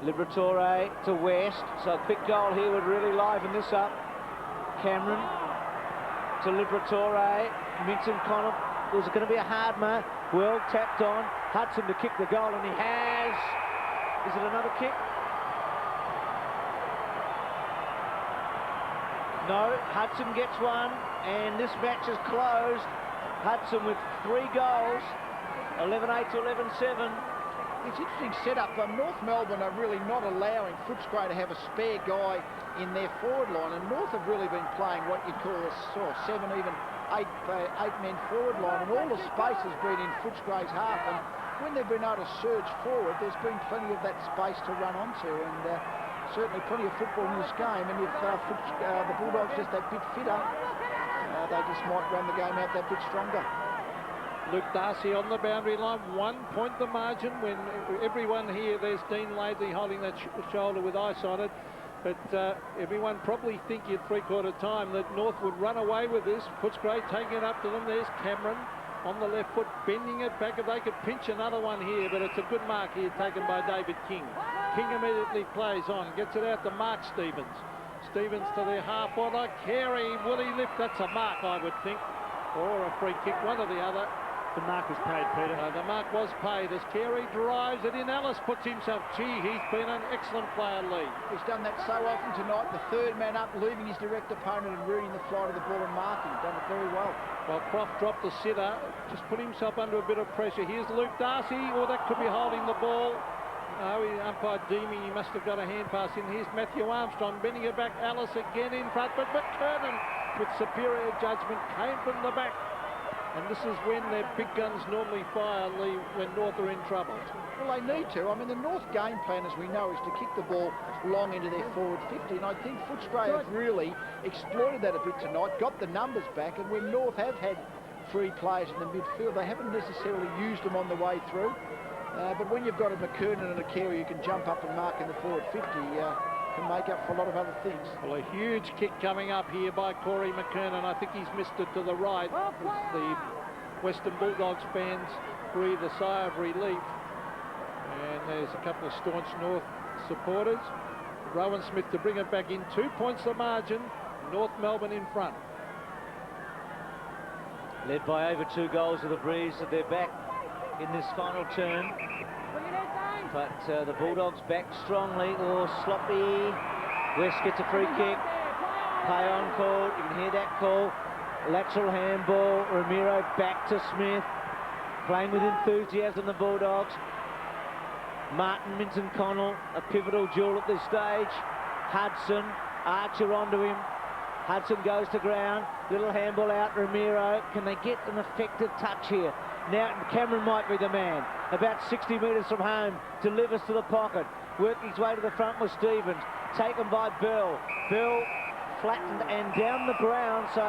Liberatore to West, so a quick goal here would really liven this up. Cameron to Liberatore, Minton Connell. Was it going to be a hard mark? Well tapped on. Hudson to kick the goal, and he has. Is it another kick? No, Hudson gets one, and this match is closed. Hudson with 3 goals, 11-8 to 11-7. It's interesting setup. North Melbourne are really not allowing Footscray to have a spare guy in their forward line, and North have really been playing what you'd call a sort of 7, even 8-man forward line, and all the space has been in Footscray's half, and when they've been able to surge forward, there's been plenty of that space to run onto, and certainly plenty of football in this game. And if the Bulldogs just that bit fitter, they just might run the game out that bit stronger. Luke Darcy on the boundary line, 1 point the margin when everyone here, there's Dean Laidley holding that shoulder with ice on it, but everyone probably thinking at three-quarter time that North would run away with this. Footscray taking it up to them. There's Cameron on the left foot, bending it back. If they could pinch another one here, but it's a good mark here taken by David King. King immediately plays on, gets it out to Mark Stevens. Stevens to their half-forward line. Carey, will he lift? That's a mark, I would think, or a free kick, one or the other. The mark was paid, Peter. The mark was paid as Carey drives it in. Ellis puts himself. Gee, he's been an excellent player, Lee. He's done that so often tonight. The third man up, leaving his direct opponent and ruining the flight of the ball and marking. Done it very well. Well, Croft dropped the sitter, just put himself under a bit of pressure. Here's Luke Darcy, or that could be holding the ball. Oh, umpire deeming he must have got a hand pass in. Here's Matthew Armstrong bending it back. Ellis again in front, but McKernan with superior judgment came from the back. And this is when their big guns normally fire, Lee, when North are in trouble. Well, they need to. I mean, the North game plan, as we know, is to kick the ball long into their forward 50. And I think Footscray have really exploited that a bit tonight, got the numbers back. And when North have had free players in the midfield, they haven't necessarily used them on the way through. But when you've got a McKernan and a Carey who can jump up and mark in the forward 50, can make up for a lot of other things. Well, a huge kick coming up here by Corey McKernan. I think he's missed it to the right. As the Western Bulldogs fans breathe a sigh of relief. And there's a couple of staunch North supporters. Rowan Smith to bring it back in. 2 points the margin. North Melbourne in front. Led by over 2 goals of the Breeze at their back in this final turn. But the Bulldogs back strongly. Oh, sloppy. West gets a free kick. Play on call. You can hear that call. Lateral handball. Ramiro back to Smith. Playing with enthusiasm, the Bulldogs. Martin, Minton Connell, a pivotal duel at this stage. Hudson, Archer onto him. Hudson goes to ground. Little handball out, Ramiro. Can they get an effective touch here? Now Cameron might be the man. About 60 metres from home, delivers to the pocket. Working his way to the front with Stevens. Taken by Bell. Bell flattened and down the ground, so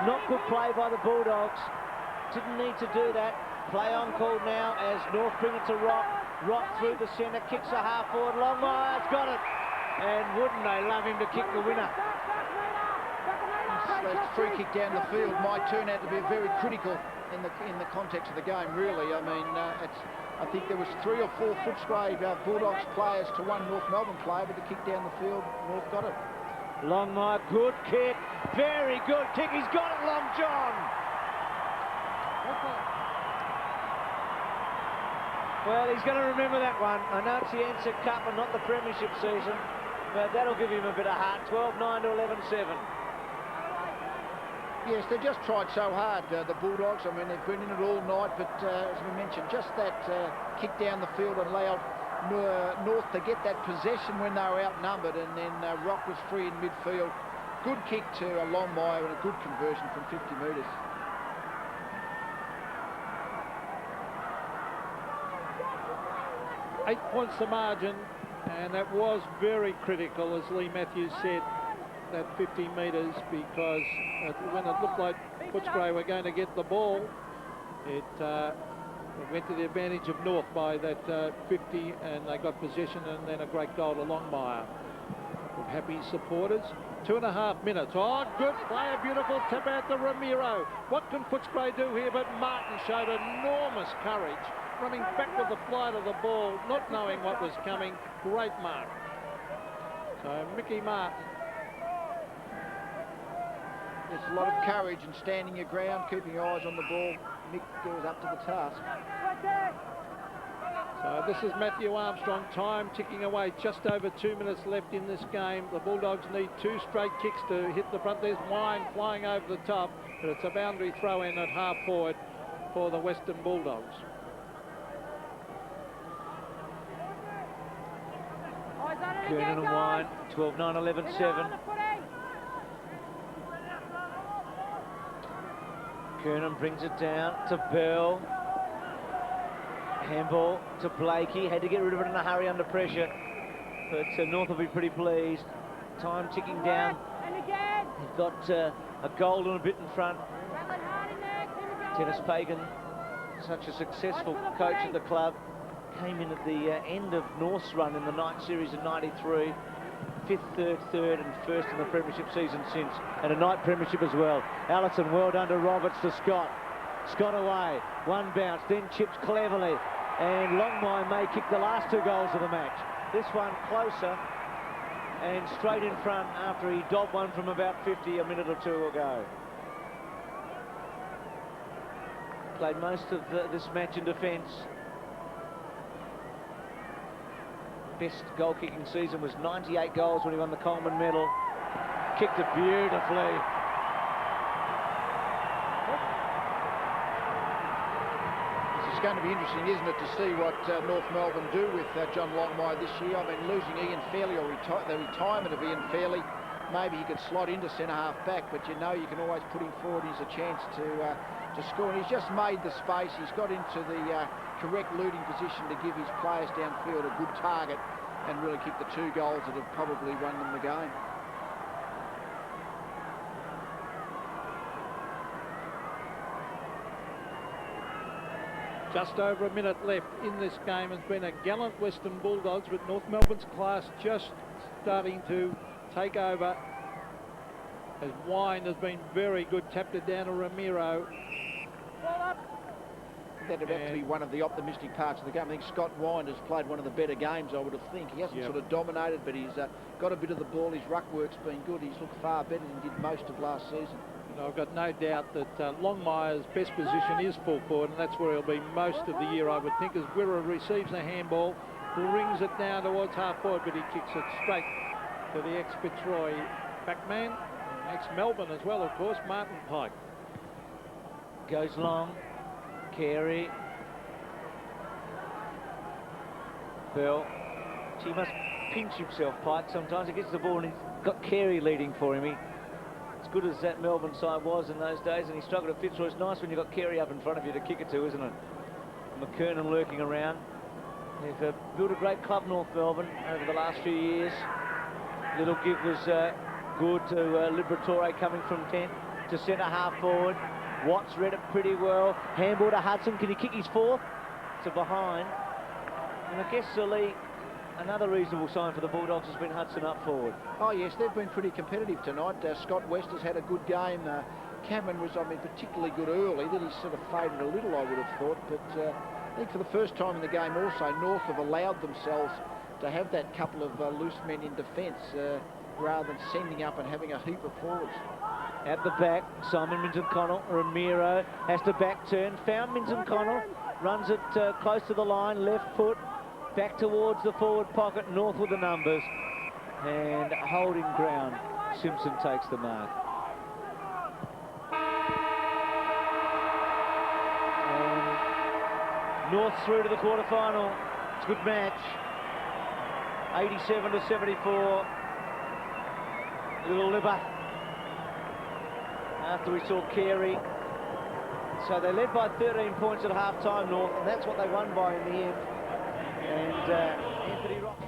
not good play by the Bulldogs. Didn't need to do that. Play on call now as North bring it to Rock. Rock through the centre, kicks a half forward. Longmire's got it. And wouldn't they love him to kick the winner? That free kick down the field might turn out to be very critical in the context of the game, really. I mean, I think there was 3 or 4 Footscray Bulldogs players to 1 North Melbourne player, but the kick down the field, North got it. Longmire, good kick, very good kick. He's got it, Long John. Well, he's going to remember that one. I know it's the Ansett Cup and not the Premiership season, but that'll give him a bit of heart. 12-9 to 11-7. Yes, they just tried so hard, the Bulldogs. I mean, they've been in it all night, but as we mentioned, just that kick down the field allowed North to get that possession when they were outnumbered, and then Rock was free in midfield. Good kick to Longmire and a good conversion from 50 metres. Eight points the margin, and that was very critical, as Lee Matthews said, that 50 metres, because when it looked like Footscray were going to get the ball, it went to the advantage of North by that 50, and they got possession, and then a great goal to Longmire. With happy supporters. 2.5 minutes. Oh, good play, a beautiful tip out to Ramiro. What can Footscray do here? But Martin showed enormous courage, running back with the flight of the ball, not knowing what was coming. Great mark. So Mickey Martin. There's a lot of courage and standing your ground, keeping your eyes on the ball. Mick was up to the task. So this is Matthew Armstrong, time ticking away, just over 2 minutes left in this game. The Bulldogs need 2 straight kicks to hit the front. There's Wine flying over the top, but it's a boundary throw in at half forward for the Western Bulldogs. Kernan and Wine, 12-9, 11-7. Kernan brings it down to Bell. Handball to Blakey. Had to get rid of it in a hurry under pressure. But North will be pretty pleased. Time ticking down. They've got a goal and a bit in front. Dennis Pagan, such a successful coach at the club, came in at the end of North's run in the night series in '93. 5th, 3rd, and 1st in the premiership season since, and a night premiership as well. Allison, well done to Roberts, to Scott. Scott away, one bounce, then chips cleverly, and Longmire may kick the last 2 goals of the match. This one closer and straight in front after he dobbed one from about 50 a minute or 2 ago. Played most of this match in defence. Best goal-kicking season was 98 goals when he won the Coleman medal. Kicked it beautifully. It's going to be interesting, isn't it, to see what North Melbourne do with John Longmire this year. I mean, losing Ian Fairley, or the retirement of Ian Fairley, maybe he could slot into centre-half back, but you know you can always put him forward. He's a chance to score, and he's just made the space. He's got into the correct looting position to give his players downfield a good target and really kick the 2 goals that have probably won them the game. Just over a minute left in this game. Has been a gallant Western Bulldogs, but North Melbourne's class just starting to take over. As Wine has been very good, tapped it down to Ramiro. That'd have to be one of the optimistic parts of the game. I think Scott Wine has played one of the better games, I would have think. He hasn't sort of dominated, but he's got a bit of the ball. His ruck work's been good. He's looked far better than he did most of last season. And I've got no doubt that Longmire's best position is full forward, and that's where he'll be most of the year, I would think, as Wirra receives the handball, brings it down towards half forward, but he kicks it straight to the ex-Fitzroy backman, ex-Melbourne as well, of course, Martin Pike. Goes long. Carey. Bell. He must pinch himself, Pike, sometimes. He gets the ball and he's got Carey leading for him. As good as that Melbourne side was in those days, and he struggled at Fitzroy. It's nice when you've got Carey up in front of you to kick it to, isn't it? McKernan lurking around. They've built a great club, North Melbourne, over the last few years. Little give was good to Liberatore coming from 10 to centre half forward. Watts read it pretty well. Handball to Hudson. Can he kick his 4th? To behind. And I guess, Lee, another reasonable sign for the Bulldogs has been Hudson up forward. Oh, yes, they've been pretty competitive tonight. Scott West has had a good game. Cameron was, I mean, particularly good early. Then he sort of faded a little, I would have thought. But I think for the first time in the game also, North have allowed themselves to have that couple of loose men in defence rather than sending up and having a heap of forwards. At the back, Simon Minton-Connell. Ramiro has to back turn. Found Minton-Connell. Runs it close to the line. Left foot. Back towards the forward pocket. North with the numbers. And holding ground. Simpson takes the mark. And North through to the quarter-final. It's a good match. 87-74. Little Libba. After we saw Carey. So they led by 13 points at half-time, North, and that's what they won by in the end. And Anthony Rock.